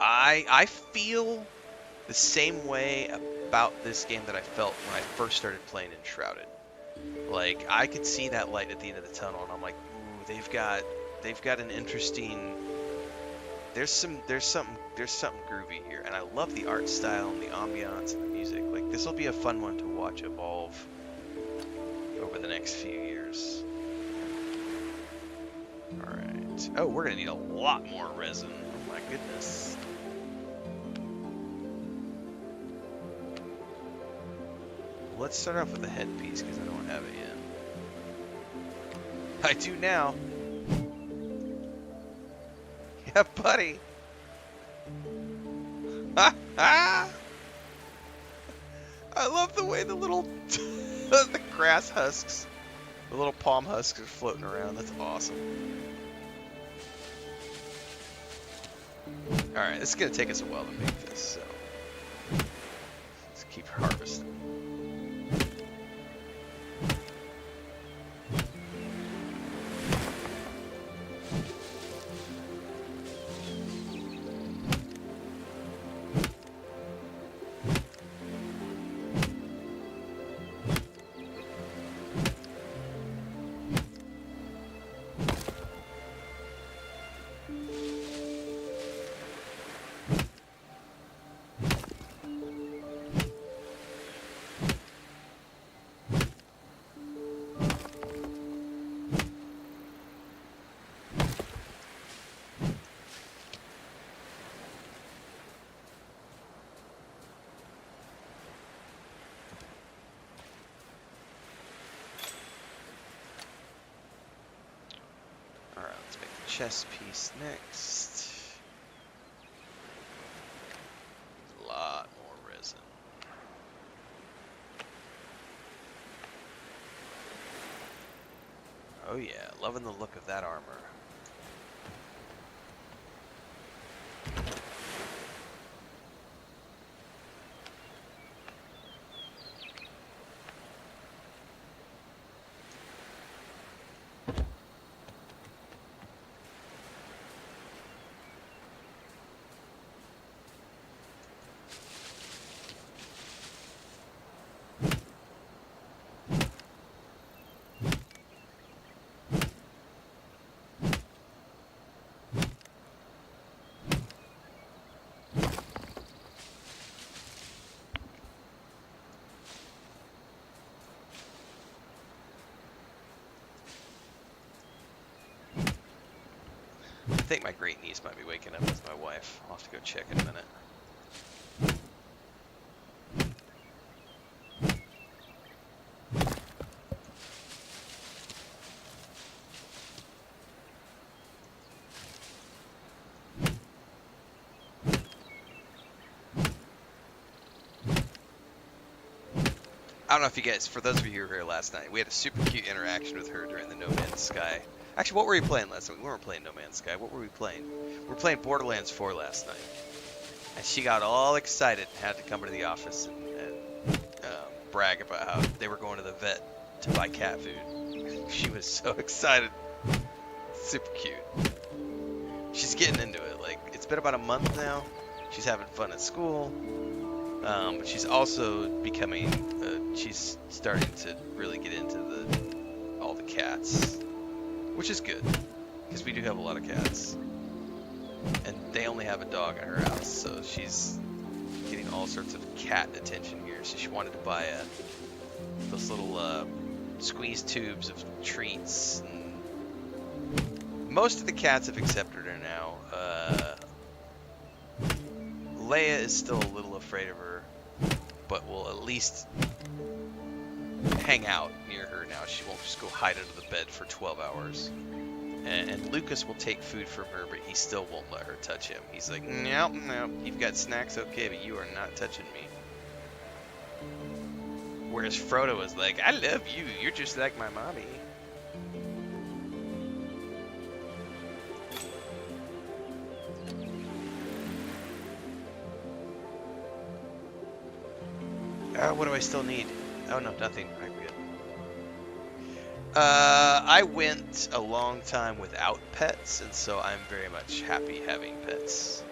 I feel the same way about this game that I felt when I first started playing Enshrouded. Like, I could see that light at the end of the tunnel, and I'm like, ooh, they've got an interesting. There's something groovy here, and I love the art style and the ambiance and the music. Like, this will be a fun one to watch evolve over the next few years. All right. Oh, we're gonna need a lot more resin. Oh my goodness. Let's start off with the headpiece because I don't have it yet. I do now. Yeah, buddy. I love the way the little the grass husks, the little palm husks are floating around. That's awesome. All right, this is gonna take us a while to make this, so let's keep harvesting. Chest piece next. A lot more resin. Oh yeah, loving the look of that armor. I think my great niece might be waking up with my wife. I'll have to go check in a minute. I don't know if you guys, for those of you who were here last night, we had a super cute interaction with her during the No Man's Sky. Actually, what were we playing last night? We weren't playing No Man's Sky. What were we playing? We were playing Borderlands 4 last night. And she got all excited and had to come to the office and brag about how they were going to the vet to buy cat food. She was so excited. Super cute. She's getting into it. Like, it's been about a month now. She's having fun at school. But she's also becoming, she's starting to really get into all the cats, which is good, because we do have a lot of cats, and they only have a dog in her house, so she's getting all sorts of cat attention here. So she wanted to buy those little squeeze tubes of treats. And most of the cats have accepted her now. Leia is still a little afraid of her, but will at least hang out near her now. She won't just go hide under the bed for 12 hours. And Lucas will take food from her, but he still won't let her touch him. He's like, nope, nope, you've got snacks, okay, but you are not touching me. Whereas Frodo was like, I love you, you're just like my mommy. What do I still need? Oh no, nothing. I'm good. I went a long time without pets, and so I'm very much happy having pets.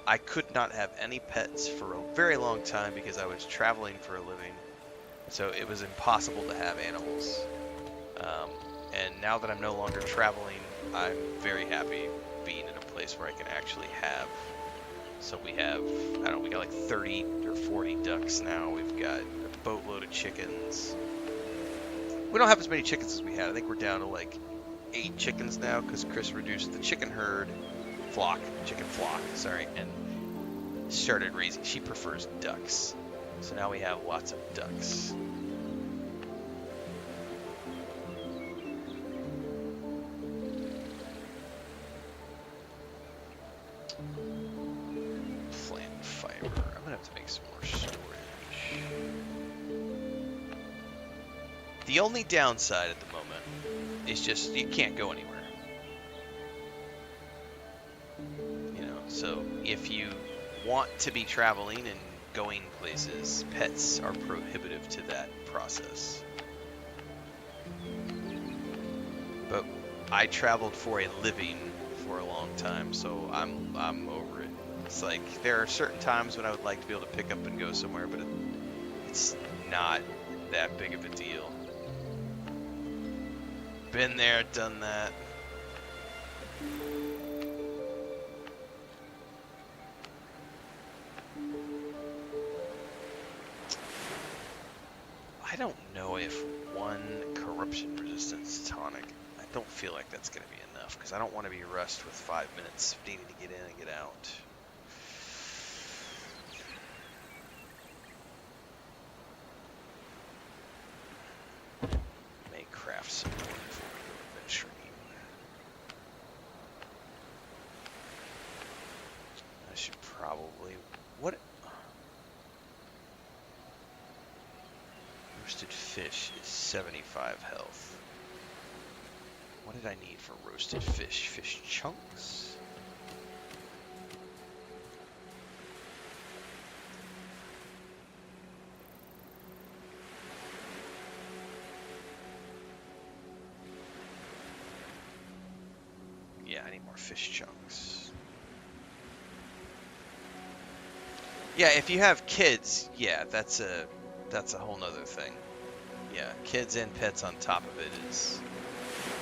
I could not have any pets for a very long time because I was traveling for a living, so it was impossible to have animals. And now that I'm no longer traveling, I'm very happy being in a place where I can actually have. So we have, I don't know, we got like 30 or 40 ducks now. We've got a boatload of chickens. We don't have as many chickens as we had. I think we're down to like 8 chickens now because Chris reduced the chicken flock, sorry, and started raising. She prefers ducks. So now we have lots of ducks. Plant fiber. I'm gonna have to make some more storage. The only downside at the moment is just you can't go anywhere. You know, so if you want to be traveling and going places, pets are prohibitive to that process. But I traveled for a living for a long time, so I'm over it. It's like there are certain times when I would like to be able to pick up and go somewhere, but it's not that big of a deal. Been there, done that. I don't know if one corruption resistance tonic, I don't feel like that's going to be enough, because I don't want to be rushed with 5 minutes of needing to get in and get out. May craft some more before we go adventuring. I should probably... What... Roasted fish is 75 health. What did I need for roasted fish? Fish chunks? Yeah, I need more fish chunks. Yeah, if you have kids, yeah, that's a whole nother thing. Yeah, kids and pets on top of it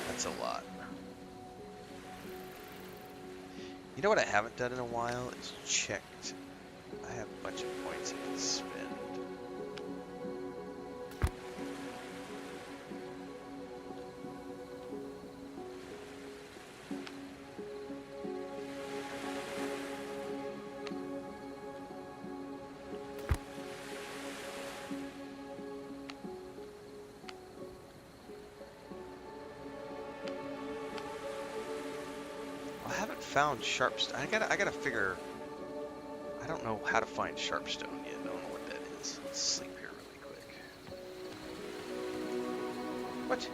that's a lot. You know what I haven't done in a while is checked. I have a bunch of points I can spend. Found sharpstone. I gotta figure. I don't know how to find sharpstone yet. I don't know what that is. Let's sleep here really quick. What?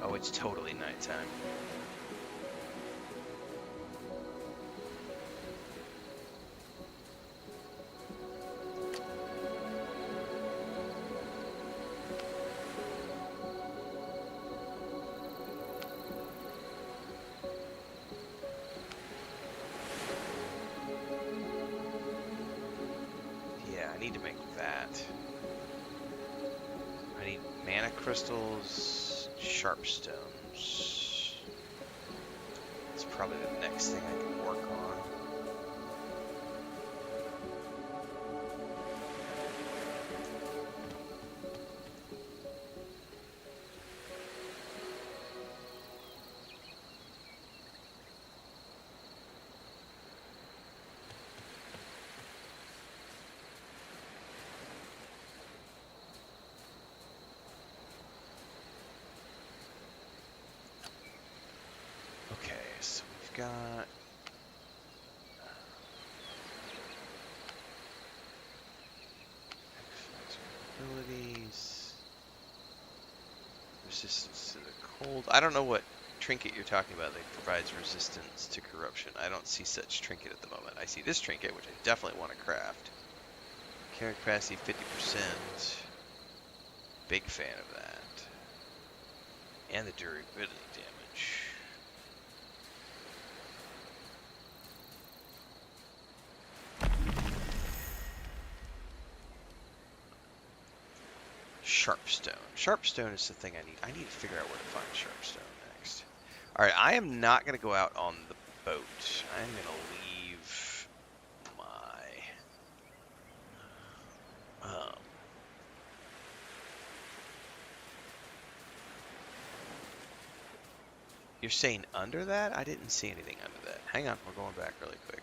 Oh, it's totally nighttime. Crystals, sharpstones. It's probably the next thing I can work on. Okay, so we've got abilities, resistance to the cold. I don't know what trinket you're talking about that provides resistance to corruption. I don't see such trinket at the moment. I see this trinket, which I definitely want to craft. Carrying capacity 50%. Big fan of that. And the durability damage. Sharpstone. Sharpstone is the thing I need. I need to figure out where to find Sharpstone next. Alright, I am not going to go out on the boat. I'm going to leave my... You're saying under that? I didn't see anything under that. Hang on, we're going back really quick.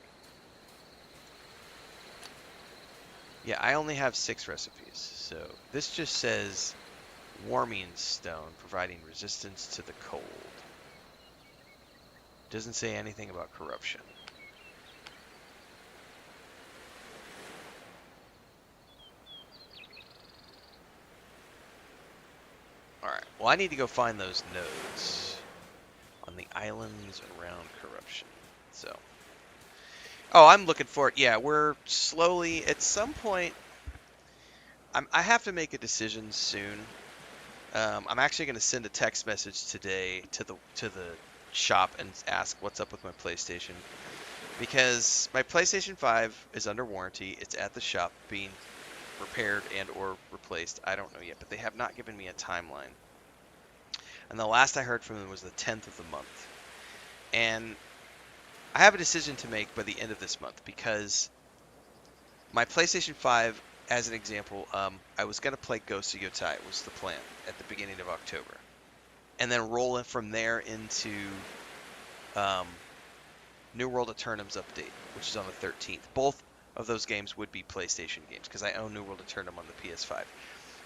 Yeah, I only have 6 recipes. So this just says warming stone, providing resistance to the cold. Doesn't say anything about corruption. Alright, well I need to go find those nodes on the islands around corruption. So, oh, I'm looking for it. Yeah, we're slowly, at some point, I have to make a decision soon. I'm actually going to send a text message today to the shop and ask what's up with my PlayStation, because my PlayStation 5 is under warranty. It's at the shop being repaired and or replaced. I don't know yet, but they have not given me a timeline. And the last I heard from them was the 10th of the month. And I have a decision to make by the end of this month, because my PlayStation 5, as an example, I was going to play Ghost of Yotai, was the plan, at the beginning of October. And then roll it from there into New World Eternum's update, which is on the 13th. Both of those games would be PlayStation games, because I own New World Eternum on the PS5.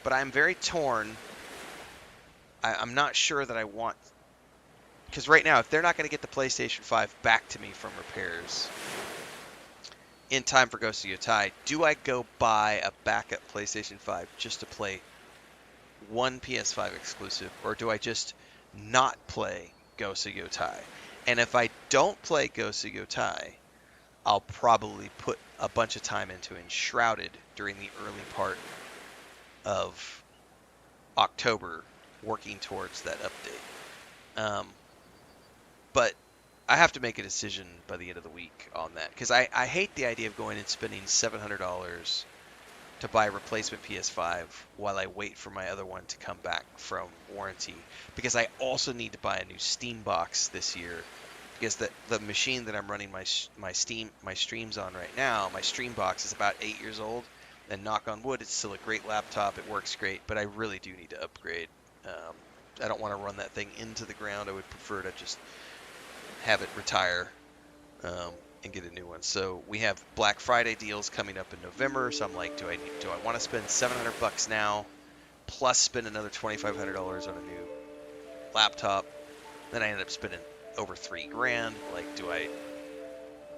But I'm very torn. I'm not sure that I want... Because right now, if they're not going to get the PlayStation 5 back to me from repairs in time for Ghost of Yotai, do I go buy a backup PlayStation 5 just to play one PS5 exclusive, or do I just not play Ghost of Yotai? And if I don't play Ghost of Yotai, I'll probably put a bunch of time into Enshrouded during the early part of October, working towards that update. But I have to make a decision by the end of the week on that, because I hate the idea of going and spending $700 to buy a replacement PS5 while I wait for my other one to come back from warranty, because I also need to buy a new Steam box this year, because the machine that I'm running my streams on right now, my Stream box, is about 8 years old, and knock on wood, it's still a great laptop, it works great, but I really do need to upgrade. I don't want to run that thing into the ground. I would prefer to just have it retire and get a new one. So we have Black Friday deals coming up in November. So I'm like, do I want to spend $700 now, plus spend another $2,500 on a new laptop? Then I end up spending over $3,000. Like, I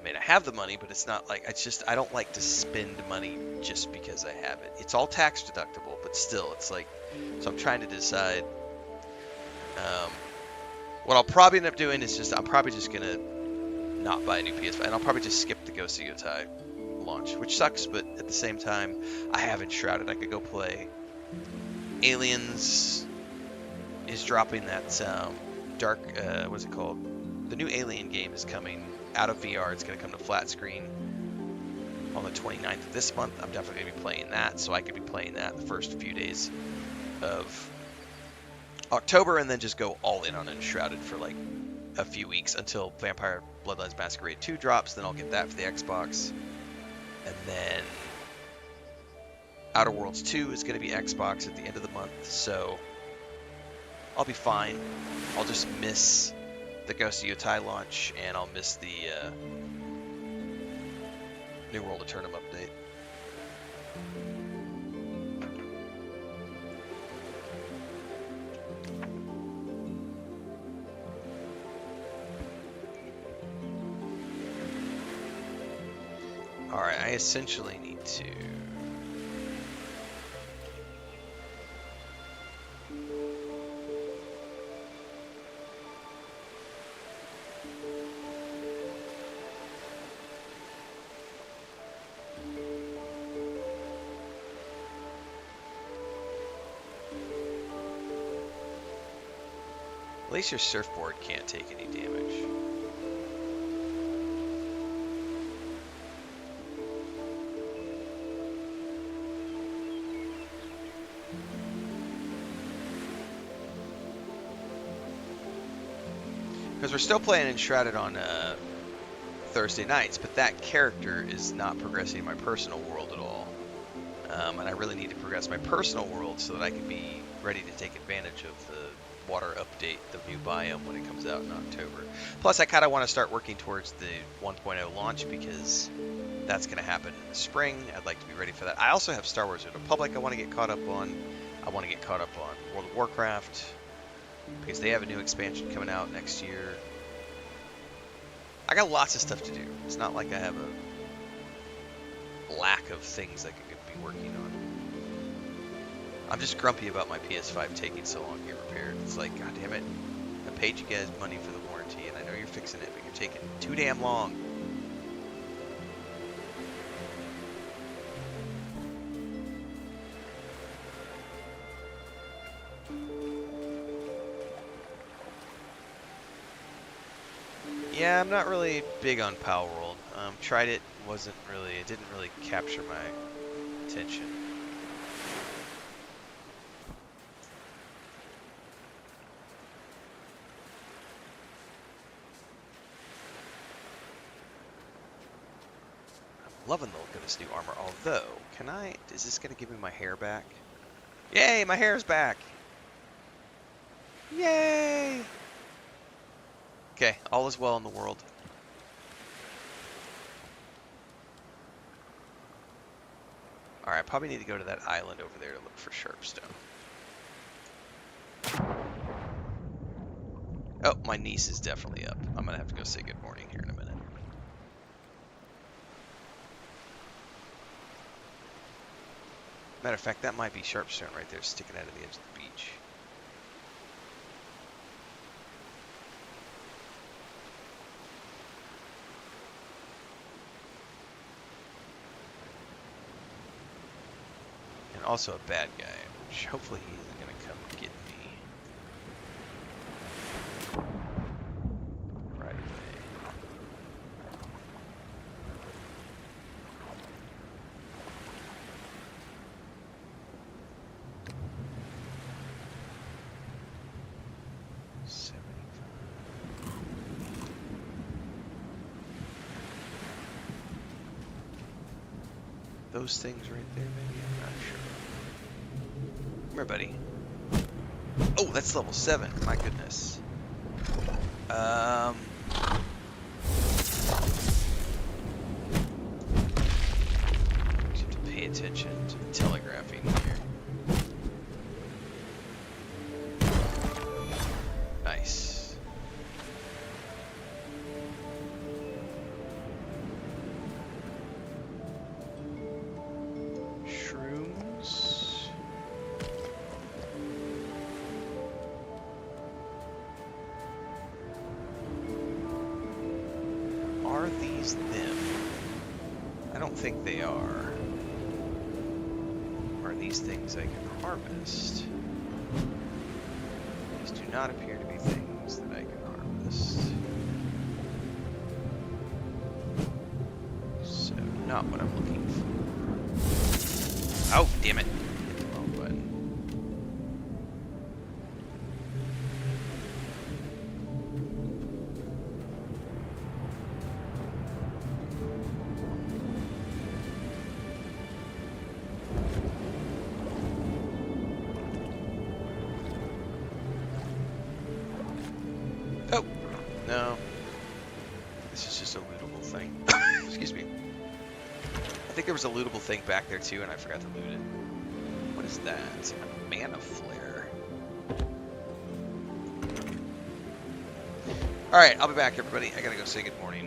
mean, I have the money, but it's not like, it's just, I don't like to spend money just because I have it. It's all tax deductible, but still, it's like, so I'm trying to decide. What I'll probably end up doing is I'm probably just going to not buy a new PS5, and I'll probably just skip the Ghost of Yotai launch, which sucks, but at the same time, I have Enshrouded. I could go play. Aliens is dropping that dark, what's it called? The new Alien game is coming out of VR. It's going to come to flat screen on the 29th of this month. I'm definitely going to be playing that, so I could be playing that the first few days of October, and then just go all in on Enshrouded for like a few weeks until Vampire Bloodlines Masquerade 2 drops. Then I'll get that for the Xbox, and then Outer Worlds 2 is going to be Xbox at the end of the month, so I'll be fine. I'll just miss the Ghost of Yotai launch, and I'll miss the New World Eternum update. Alright, I essentially need to... At least your surfboard can't take any damage. Because we're still playing Enshrouded on Thursday nights, but that character is not progressing in my personal world at all. And I really need to progress my personal world so that I can be ready to take advantage of the water update, the new biome, when it comes out in October. Plus, I kind of want to start working towards the 1.0 launch because that's going to happen in the spring. I'd like to be ready for that. I also have Star Wars: The Republic I want to get caught up on. I want to get caught up on World of Warcraft because they have a new expansion coming out next year. I got lots of stuff to do. It's not like I have a lack of things I could be working on. I'm just grumpy about my PS5 taking so long to get repaired. It's like, god damn it, I paid you guys money for the warranty, and I know you're fixing it, but you're taking too damn long. Yeah, I'm not really big on Pal World. Tried it, it didn't really capture my attention. Loving the look of this new armor, although, is this going to give me my hair back? Yay, my hair's back! Yay! Okay, all is well in the world. Alright, I probably need to go to that island over there to look for sharpstone. Oh, my niece is definitely up. I'm going to have to go say good morning here in a minute. Matter of fact, that might be sharpstone right there sticking out of the edge of the beach. And also a bad guy, which hopefully he isn't going to come get me. Right away. Those things right there, maybe? I'm not sure. Come here, buddy. Oh, that's level 7. My goodness. You have to pay attention to the telegraphing here. Nice. Are these them? I don't think they are. Are these things I can harvest? These do not appear to be things that I can harvest. So, not what I'm looking for. Oh, damn it. Hit the wrong button. Oh, no. This is just a lootable thing. Excuse me. I think there was a lootable thing back there too, and I forgot to loot it. What is that? A mana flare. Alright, I'll be back, everybody. I gotta go say good morning.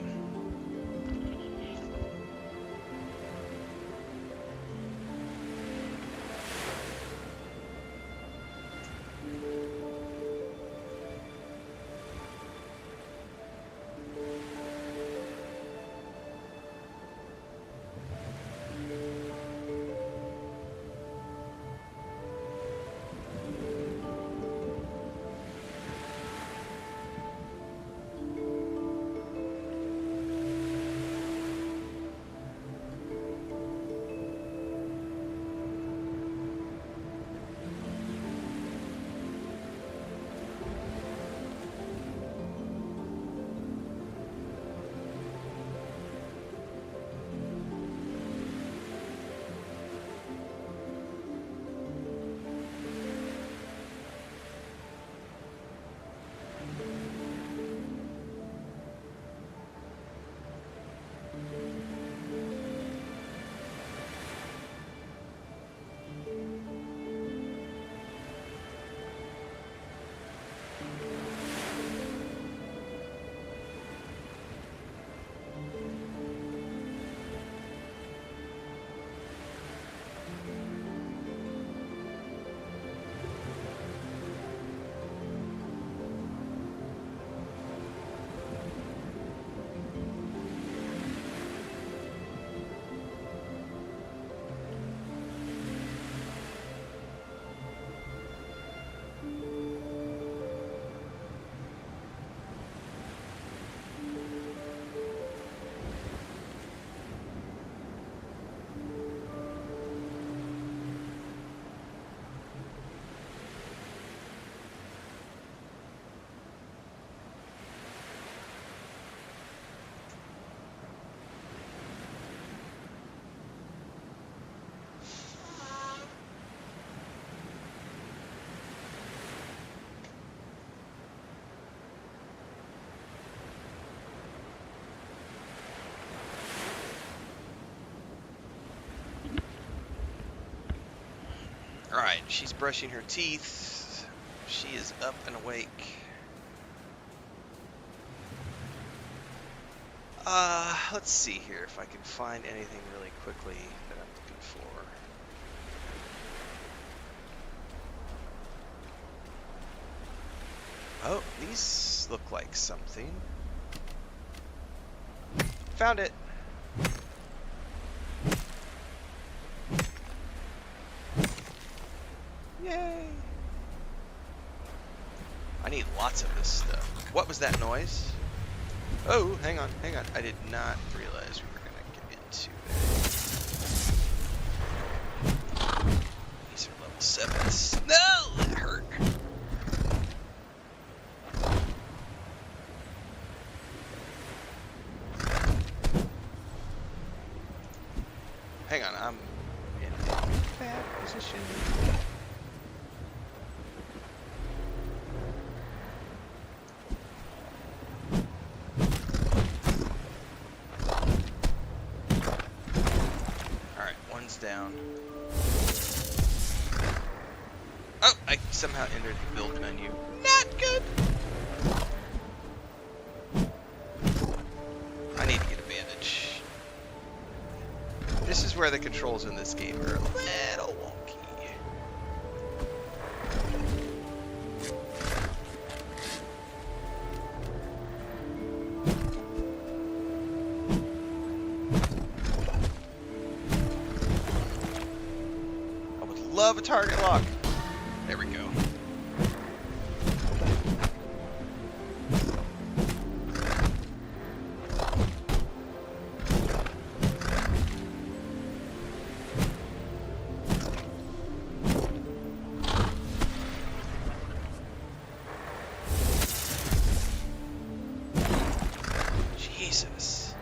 Alright, she's brushing her teeth. She is up and awake. Let's see here if I can find anything really quickly that I'm looking for. Oh, these look like something. Found it. Yay. I need lots of this stuff. What was that noise? Oh, hang on. I did not realize we were going to get into it. These are level 7s. No, that hurt. Hang on, I'm in a bad position. Alright, one's down. Oh, I somehow entered the build menu. Not good! I need to get a bandage. This is where the controls in this game are a little wonky. I would love a target lock. There we go. Jesus.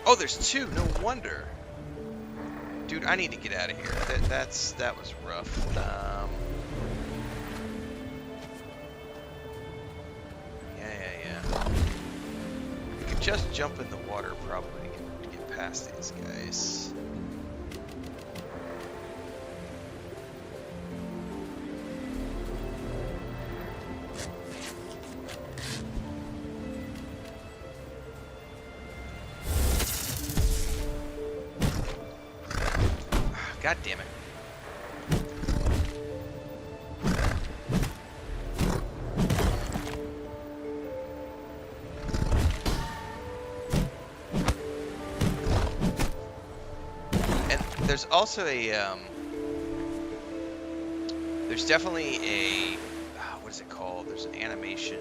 Oh, there's two. No wonder. Dude, I need to get out of here. That was rough. Yeah. I could just jump in the water probably to get past these guys. God damn it. And there's also a, there's definitely a, what is it called? There's an animation,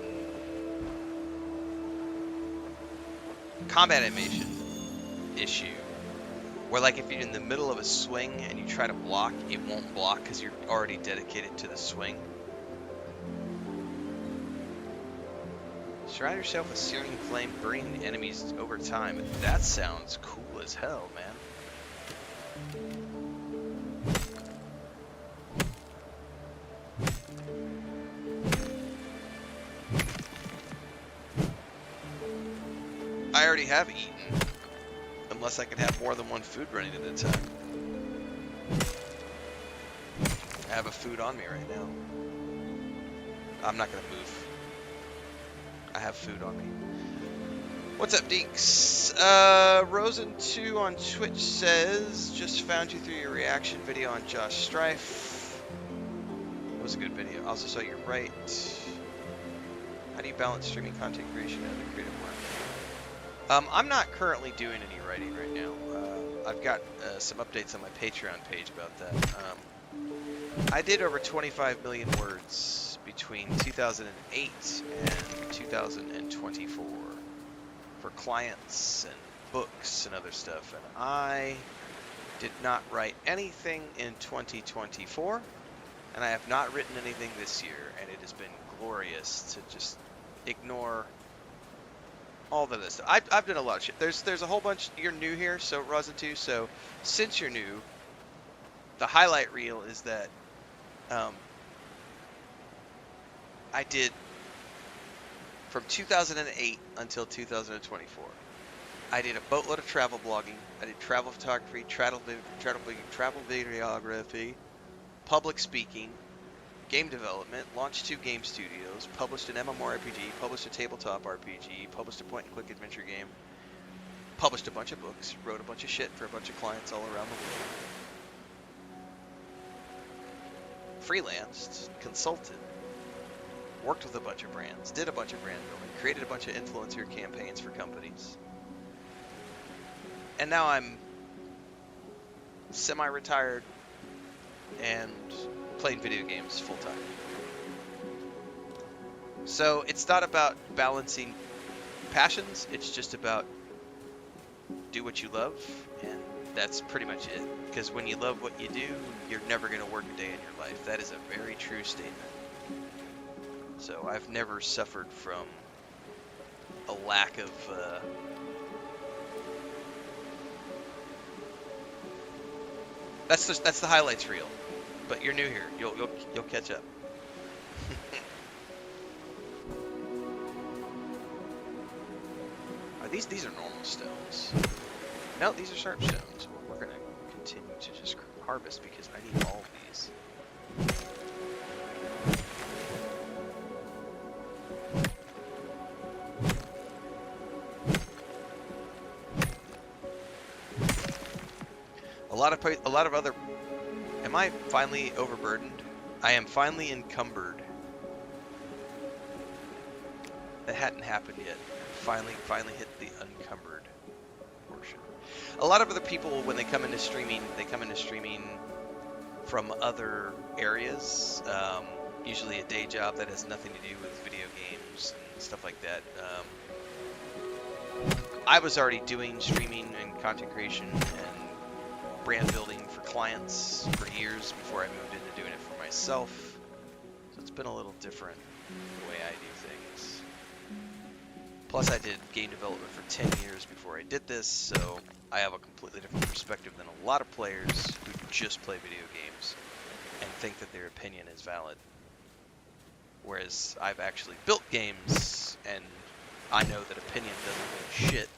combat animation issue. Where, like, if you're in the middle of a swing and you try to block, it won't block because you're already dedicated to the swing. Surround yourself with searing flame, burning enemies over time. That sounds cool as hell, man. I already have eaten. Unless I can have more than one food running at a time. I have a food on me right now. I'm not gonna move. I have food on me. What's up, Deeks? Rosen2 on Twitch says, just found you through your reaction video on Josh Strife. It was a good video. Also saw your right. How do you balance streaming content creation and other creative work? I'm not currently doing any writing right now. I've got some updates on my Patreon page about that. I did over 25 million words between 2008 and 2024 for clients and books and other stuff. And I did not write anything in 2024, and I have not written anything this year, and it has been glorious to just ignore all of this. I've done a lot of shit. There's a whole bunch. You're new here, so Rosa2. So since you're new, the highlight reel is that I did from 2008 until 2024. I did a boatload of travel blogging. I did travel photography, travel videography, public speaking, game development, launched 2 game studios, published an MMORPG, published a tabletop RPG, published a point-and-click adventure game, published a bunch of books, wrote a bunch of shit for a bunch of clients all around the world, freelanced, consulted, worked with a bunch of brands, did a bunch of brand building, created a bunch of influencer campaigns for companies. And now I'm semi-retired and playing video games full-time. So it's not about balancing passions, it's just about do what you love, and that's pretty much it. Because when you love what you do, you're never going to work a day in your life. That is a very true statement. So I've never suffered from a lack of that's the highlights reel. But you're new here. You'll catch up. These are normal stones. No, these are sharp stones. Well, we're gonna continue to just harvest because I need all of these. A lot of other. Am I finally overburdened? I am finally encumbered. That hadn't happened yet. Finally hit the unencumbered portion. A lot of other people, when they come into streaming, from other areas. Usually a day job that has nothing to do with video games and stuff like that. I was already doing streaming and content creation and brand building for clients for years before I moved into doing it for myself. So it's been a little different the way I do things. Plus I did game development for 10 years before I did this, so I have a completely different perspective than a lot of players who just play video games and think that their opinion is valid. Whereas I've actually built games and I know that opinion doesn't mean shit.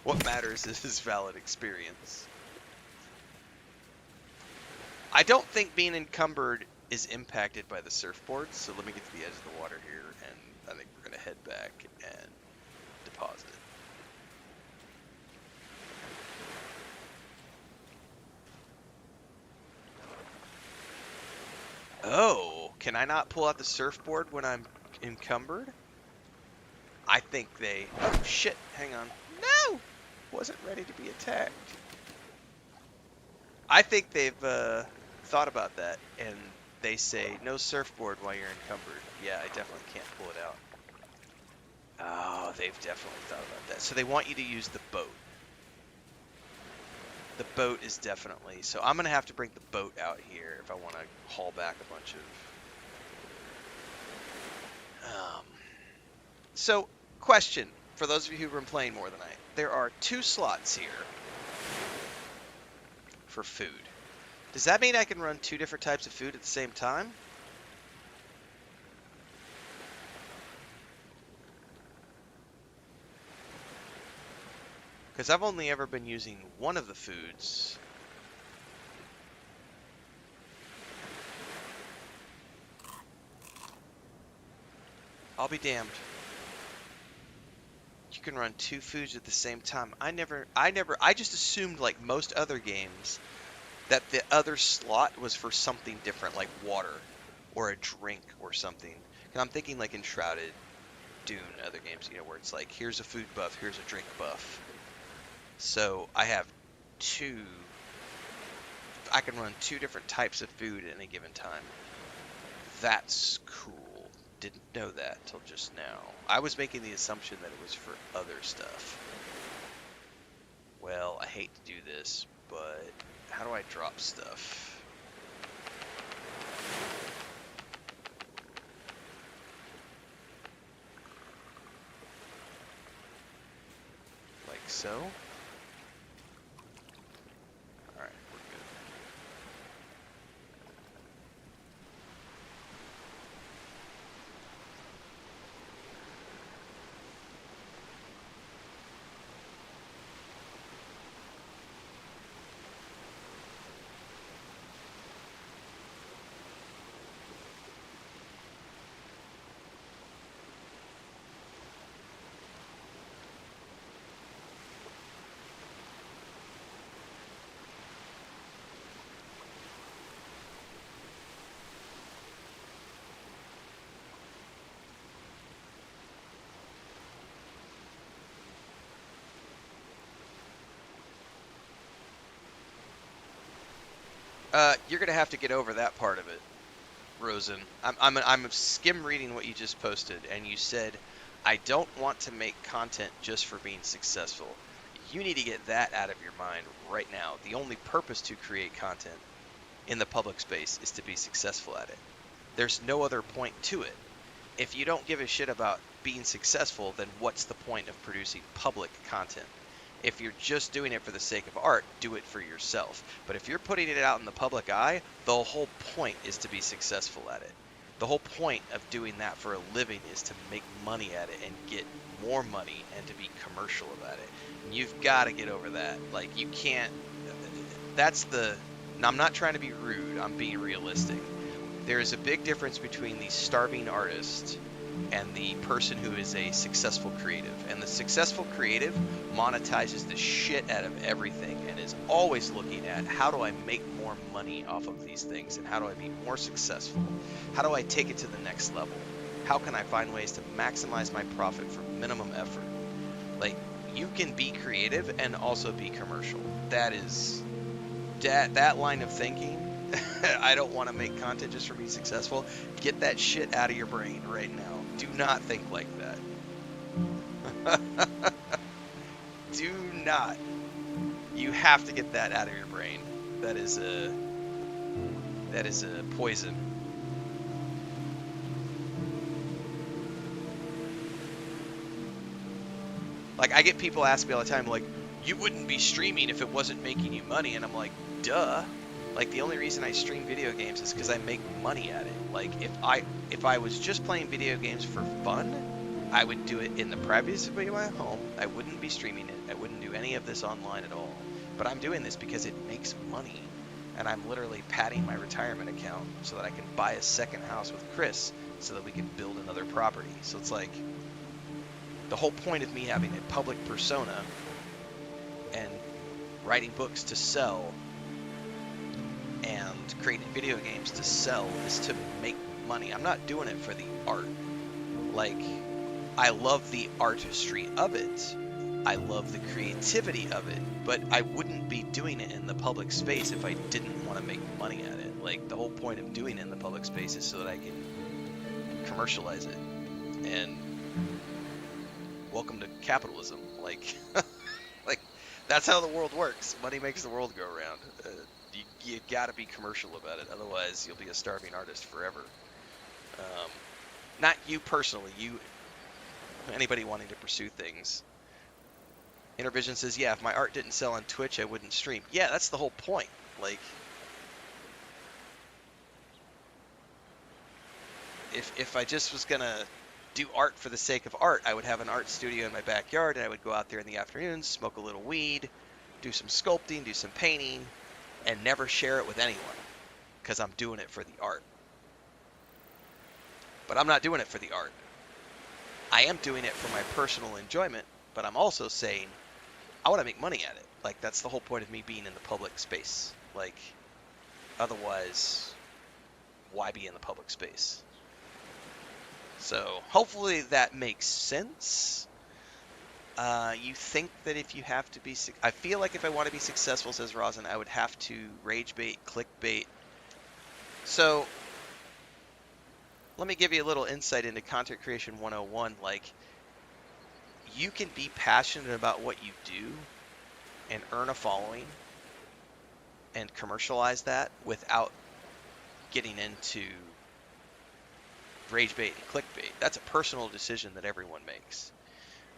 What matters is valid experience. I don't think being encumbered is impacted by the surfboard, so let me get to the edge of the water here, and I think we're going to head back and deposit. Oh, can I not pull out the surfboard when I'm encumbered? I think they... Oh, shit, hang on. No! Wasn't ready to be attacked. I think they've thought about that, and they say no surfboard while you're encumbered. Yeah, I definitely can't pull it out. Oh, they've definitely thought about that. So they want you to use the boat. The boat is definitely... So I'm going to have to bring the boat out here if I want to haul back a bunch of... So, question, for those of you who've been playing more than I... There are 2 slots here for food. Does that mean I can run 2 different types of food at the same time? Because I've only ever been using one of the foods. I'll be damned. You can run 2 foods at the same time. I just assumed, like most other games, that the other slot was for something different, like water or a drink or something. And I'm thinking like in Shrouded, Dune, other games, you know, where it's like, here's a food buff, here's a drink buff. So I have 2. I can run 2 different types of food at any given time. That's cool. Didn't know that till just now. I was making the assumption that it was for other stuff. Well, I hate to do this, but how do I drop stuff? Like so? Alright, we're good. You're gonna have to get over that part of it, Rosen. I'm skim reading what you just posted, and you said, I don't want to make content just for being successful. You need to get that out of your mind right now. The only purpose to create content in the public space is to be successful at it. There's no other point to it. If you don't give a shit about being successful, then what's the point of producing public content? If you're just doing it for the sake of art, do it for yourself. But if you're putting it out in the public eye, the whole point is to be successful at it. The whole point of doing that for a living is to make money at it and get more money and to be commercial about it. And you've got to get over that. Like, you can't, now, I'm not trying to be rude, I'm being realistic. There is a big difference between the starving artist and the person who is a successful creative. And the successful creative monetizes the shit out of everything and is always looking at, how do I make more money off of these things, and how do I be more successful? How do I take it to the next level? How can I find ways to maximize my profit for minimum effort? Like, you can be creative and also be commercial. That line of thinking, I don't want to make content just for being successful. Get that shit out of your brain right now. Do not think like that. Do not. You have to get that out of your brain. That is a poison. Like, I get people ask me all the time, like, you wouldn't be streaming if it wasn't making you money, and I'm like, duh. Like, the only reason I stream video games is because I make money at it. Like, if I was just playing video games for fun, I would do it in the privacy of my home. I wouldn't be streaming it. I wouldn't do any of this online at all. But I'm doing this because it makes money. And I'm literally padding my retirement account so that I can buy a second house with Chris so that we can build another property. So it's like, the whole point of me having a public persona and writing books to sell and creating video games to sell is to make money. I'm not doing it for the art. Like, I love the artistry of it. I love the creativity of it, but I wouldn't be doing it in the public space if I didn't want to make money at it. Like, the whole point of doing it in the public space is so that I can commercialize it. And welcome to capitalism. Like, like, that's how the world works. Money makes the world go around. You gotta be commercial about it, otherwise you'll be a starving artist forever. Not you personally, anybody wanting to pursue things. Intervision says, yeah, if my art didn't sell on Twitch, I wouldn't stream. Yeah, that's the whole point. Like, if I just was gonna do art for the sake of art, I would have an art studio in my backyard, and I would go out there in the afternoons, smoke a little weed, do some sculpting, do some painting, and never share it with anyone, because I'm doing it for the art. But I'm not doing it for the art. I am doing it for my personal enjoyment, but I'm also saying I want to make money at it. Like, that's the whole point of me being in the public space. Like, otherwise, why be in the public space? So hopefully that makes sense. You think that if you have to be... I feel like if I want to be successful, says Rosin, I would have to rage bait, clickbait. So let me give you a little insight into Content Creation 101. Like, you can be passionate about what you do and earn a following and commercialize that without getting into rage bait and clickbait. That's a personal decision that everyone makes.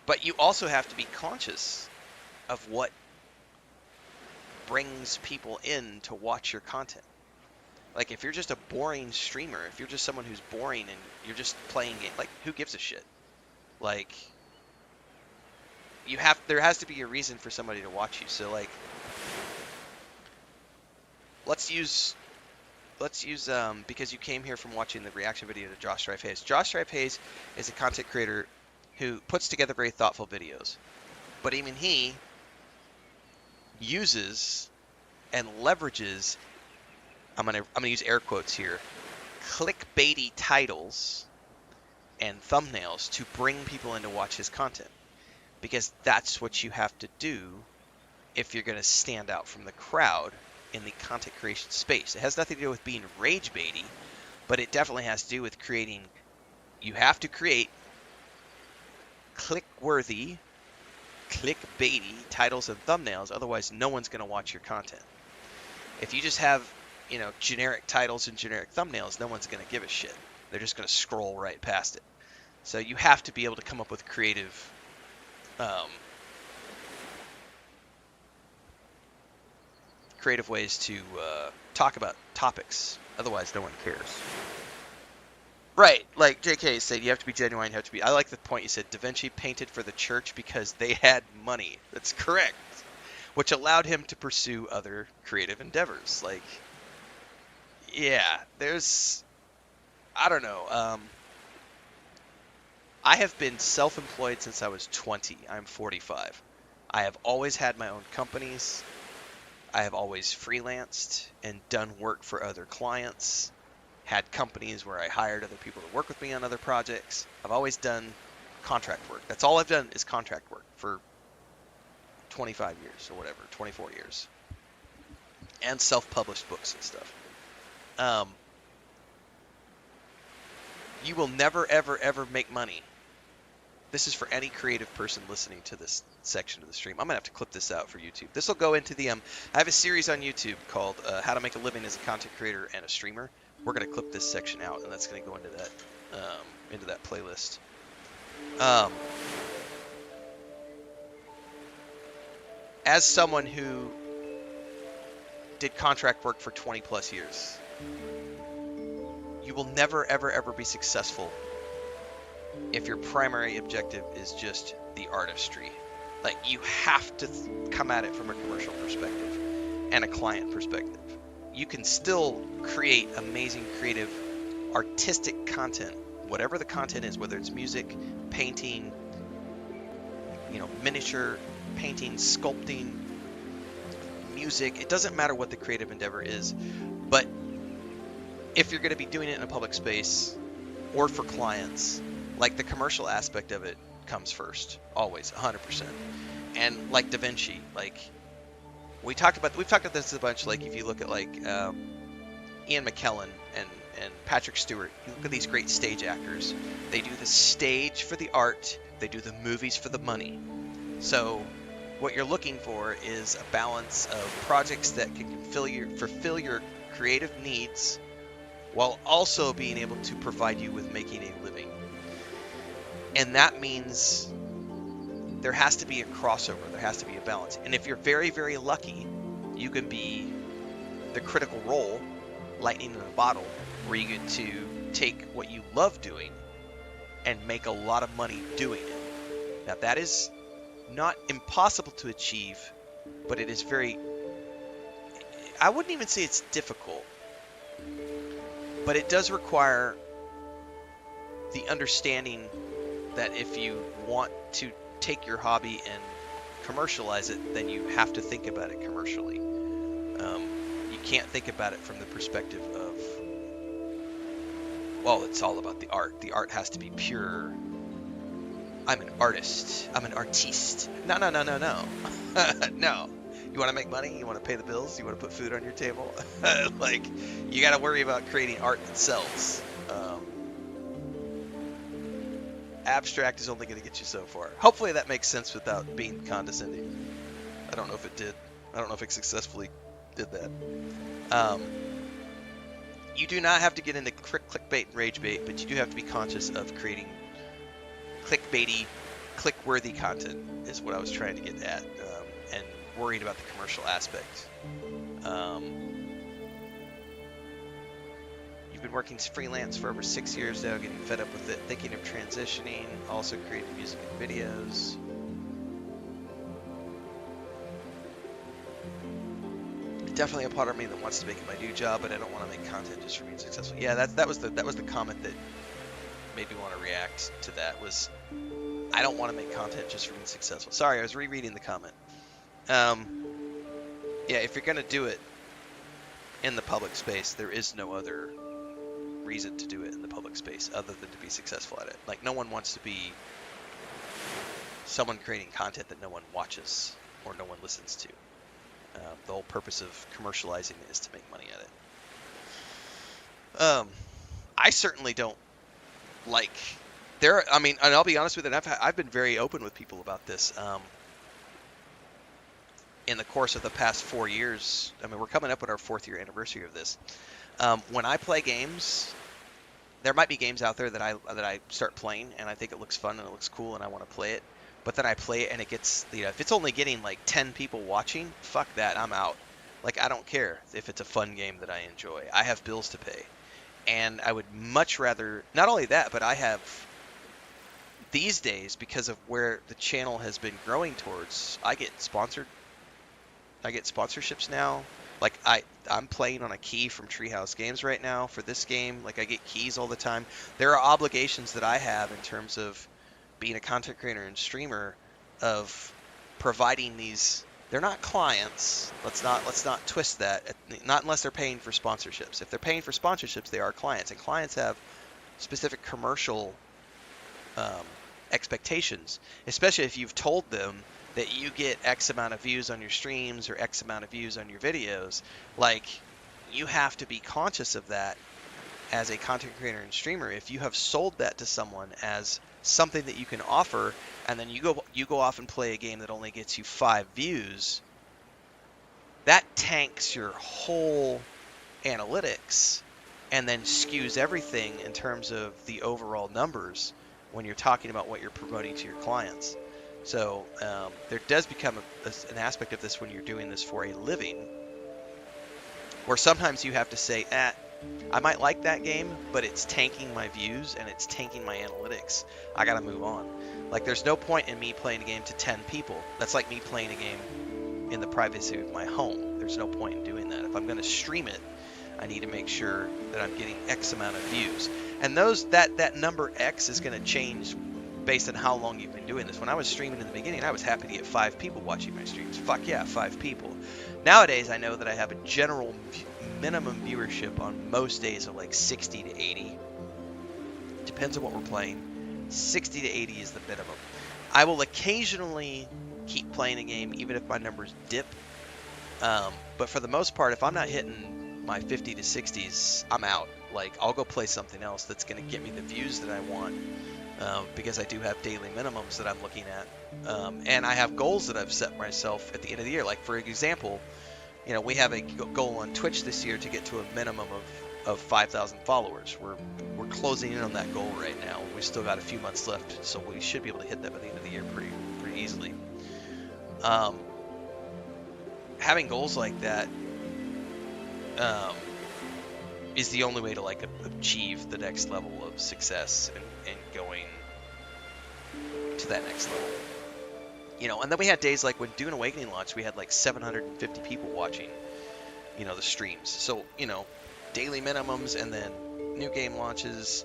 But you also have to be conscious of what brings people in to watch your content. Like, if you're just a boring streamer, if you're just someone who's boring and you're just playing games, like, who gives a shit? Like, there has to be a reason for somebody to watch you. So, like, let's use because you came here from watching the reaction video to Josh Strife Hayes. Josh Strife Hayes is a content creator who puts together very thoughtful videos, but even he uses and leverages, I'm gonna use air quotes here, clickbaity titles and thumbnails to bring people in to watch his content, because that's what you have to do if you're going to stand out from the crowd in the content creation space. It has nothing to do with being rage baity, but it definitely has to do with creating. You have to create click-worthy, clickbaity titles and thumbnails, otherwise no one's going to watch your content. If you just have, generic titles and generic thumbnails, no one's going to give a shit. They're just going to scroll right past it. So you have to be able to come up with creative ways to talk about topics. Otherwise, no one cares. Right, like JK said, you have to be genuine. You have to be. I like the point you said. Da Vinci painted for the church because they had money. That's correct, which allowed him to pursue other creative endeavors. Like, yeah, I don't know. I have been self-employed since I was 20. I'm 45. I have always had my own companies. I have always freelanced and done work for other clients. Had companies where I hired other people to work with me on other projects. I've always done contract work. That's all I've done is contract work for 25 years or whatever, 24 years. And self-published books and stuff. You will never, ever, ever make money. This is for any creative person listening to this section of the stream. I'm going to have to clip this out for YouTube. This will go into the... I have a series on YouTube called How to Make a Living as a Content Creator and a Streamer. We're going to clip this section out, and that's going to go into that playlist. As someone who did contract work for 20 plus years, you will never, ever, ever be successful if your primary objective is just the artistry. Like, you have to come at it from a commercial perspective and a client perspective. You can still create amazing, creative, artistic content, whatever the content is, whether it's music, painting, miniature painting, sculpting, music. It doesn't matter what the creative endeavor is, but if you're going to be doing it in a public space or for clients, like, the commercial aspect of it comes first, always, 100%. And like Da Vinci, like, we've talked about this a bunch. Like, if you look at like Ian McKellen and Patrick Stewart, you look at these great stage actors. They do the stage for the art. They do the movies for the money. So what you're looking for is a balance of projects that can fulfill your creative needs while also being able to provide you with making a living. And that means there has to be a crossover. There has to be a balance. And if you're very, very lucky, you can be the critical role, lightning in a bottle, where you get to take what you love doing and make a lot of money doing it. Now, that is not impossible to achieve, but it is I wouldn't even say it's difficult, but it does require the understanding that if you want to take your hobby and commercialize it, then you have to think about it commercially. You can't think about it from the perspective of, well, it's all about the art. The art has to be pure. I'm an artist. I'm an artiste. No. No. You want to make money? You want to pay the bills? You want to put food on your table? Like, you got to worry about creating art that sells. Abstract is only going to get you so far. Hopefully that makes sense without being condescending. I don't know if it did. I don't know if it successfully did that. You do not have to get into clickbait and rage bait, but you do have to be conscious of creating clickbaity, click-worthy content is what I was trying to get at, and worried about the commercial aspect. You've been working freelance for over 6 years now, getting fed up with it, thinking of transitioning, also creating music and videos. Definitely a part of me that wants to make it my new job, but I don't want to make content just for being successful. Yeah, that was the comment that made me want to react to that. Was I don't want to make content just for being successful. Sorry, I was rereading the comment. Yeah, if you're gonna do it in the public space, there is no other reason to do it in the public space other than to be successful at it. Like, no one wants to be someone creating content that no one watches or no one listens to. The whole purpose of commercializing is to make money at it. I certainly don't like there. I mean, and I'll be honest with you, I've been very open with people about this. In the course of the past 4 years, I mean, we're coming up on our 4th year anniversary of this. When I play games, there might be games out there that I start playing and I think it looks fun and it looks cool and I want to play it. But then I play it and it gets, if it's only getting like 10 people watching, fuck that, I'm out. Like, I don't care if it's a fun game that I enjoy. I have bills to pay. And I would much rather, not only that, but I have, these days, because of where the channel has been growing towards, I get sponsorships now. Like, I'm playing on a key from Treehouse Games right now for this game. Like, I get keys all the time. There are obligations that I have in terms of being a content creator and streamer of providing these. They're not clients. Let's not twist that. Not unless they're paying for sponsorships. If they're paying for sponsorships, they are clients, and clients have specific commercial expectations, especially if you've told them that you get X amount of views on your streams or X amount of views on your videos. Like, you have to be conscious of that as a content creator and streamer. If you have sold that to someone as something that you can offer, and then you go off and play a game that only gets you 5 views, that tanks your whole analytics and then skews everything in terms of the overall numbers when you're talking about what you're promoting to your clients. So there does become an aspect of this when you're doing this for a living, where sometimes you have to say, I might like that game, but it's tanking my views and it's tanking my analytics. I gotta move on. Like, there's no point in me playing a game to 10 people. That's like me playing a game in the privacy of my home. There's no point in doing that. If I'm gonna stream it, I need to make sure that I'm getting X amount of views. And that number X is gonna change based on how long you've been doing this. When I was streaming in the beginning, I was happy to get 5 people watching my streams. Fuck yeah, 5 people. Nowadays, I know that I have a general minimum viewership on most days of like 60 to 80. Depends on what we're playing. 60 to 80 is the minimum. I will occasionally keep playing a game even if my numbers dip. But for the most part, if I'm not hitting my 50 to 60s, I'm out. Like, I'll go play something else that's going to get me the views that I want. Because I do have daily minimums that I'm looking at. And I have goals that I've set myself at the end of the year. Like, for example, we have a goal on Twitch this year to get to a minimum of 5,000 followers. We're closing in on that goal right now. We still got a few months left, so we should be able to hit that by the end of the year pretty easily. Having goals like that is the only way to like achieve the next level of success and going to that next level. And then we had days like when Dune Awakening launched, we had like 750 people watching, the streams. So, daily minimums, and then new game launches.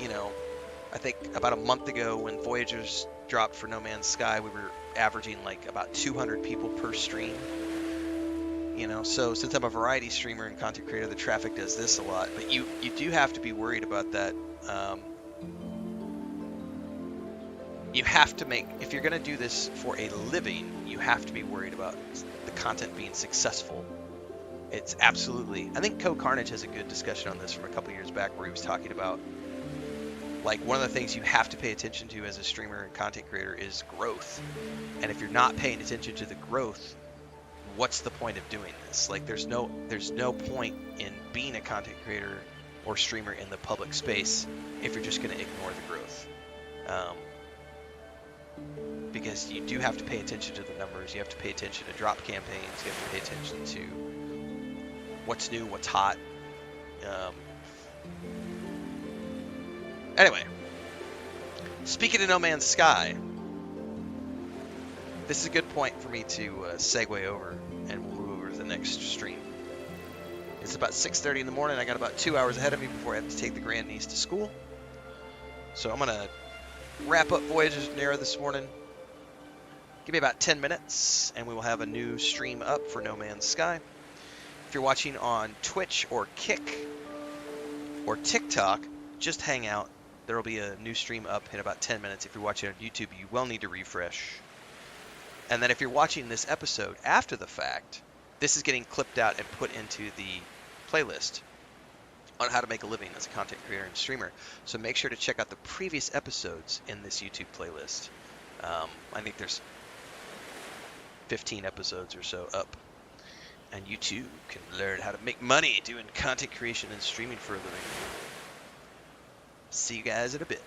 I think about a month ago when Voyagers dropped for No Man's Sky, we were averaging like about 200 people per stream. So since I'm a variety streamer and content creator, the traffic does this a lot. But you do have to be worried about that. You have to if you're going to do this for a living, you have to be worried about the content being successful. It's absolutely, I think Co Carnage has a good discussion on this from a couple years back where he was talking about, like, one of the things you have to pay attention to as a streamer and content creator is growth. And if you're not paying attention to the growth, what's the point of doing this? Like, there's no point in being a content creator or streamer in the public space if you're just going to ignore the growth. Because you do have to pay attention to the numbers. You have to pay attention to drop campaigns. You have to pay attention to what's new, what's hot. Anyway, speaking of No Man's Sky, this is a good point for me to segue over, and we'll move over to the next stream. It's about 6:30 in the morning. I got about 2 hours ahead of me before I have to take the grandniece to school. So I'm going to wrap up Voyagers of Nera this morning. Give me about 10 minutes, and we will have a new stream up for No Man's Sky. If you're watching on Twitch or Kick or TikTok, just hang out. There will be a new stream up in about 10 minutes. If you're watching on YouTube, you will need to refresh. And then if you're watching this episode after the fact, this is getting clipped out and put into the playlist on how to make a living as a content creator and streamer. So make sure to check out the previous episodes in this YouTube playlist. I think there's 15 episodes or so up. And you too can learn how to make money doing content creation and streaming for a living. See you guys in a bit.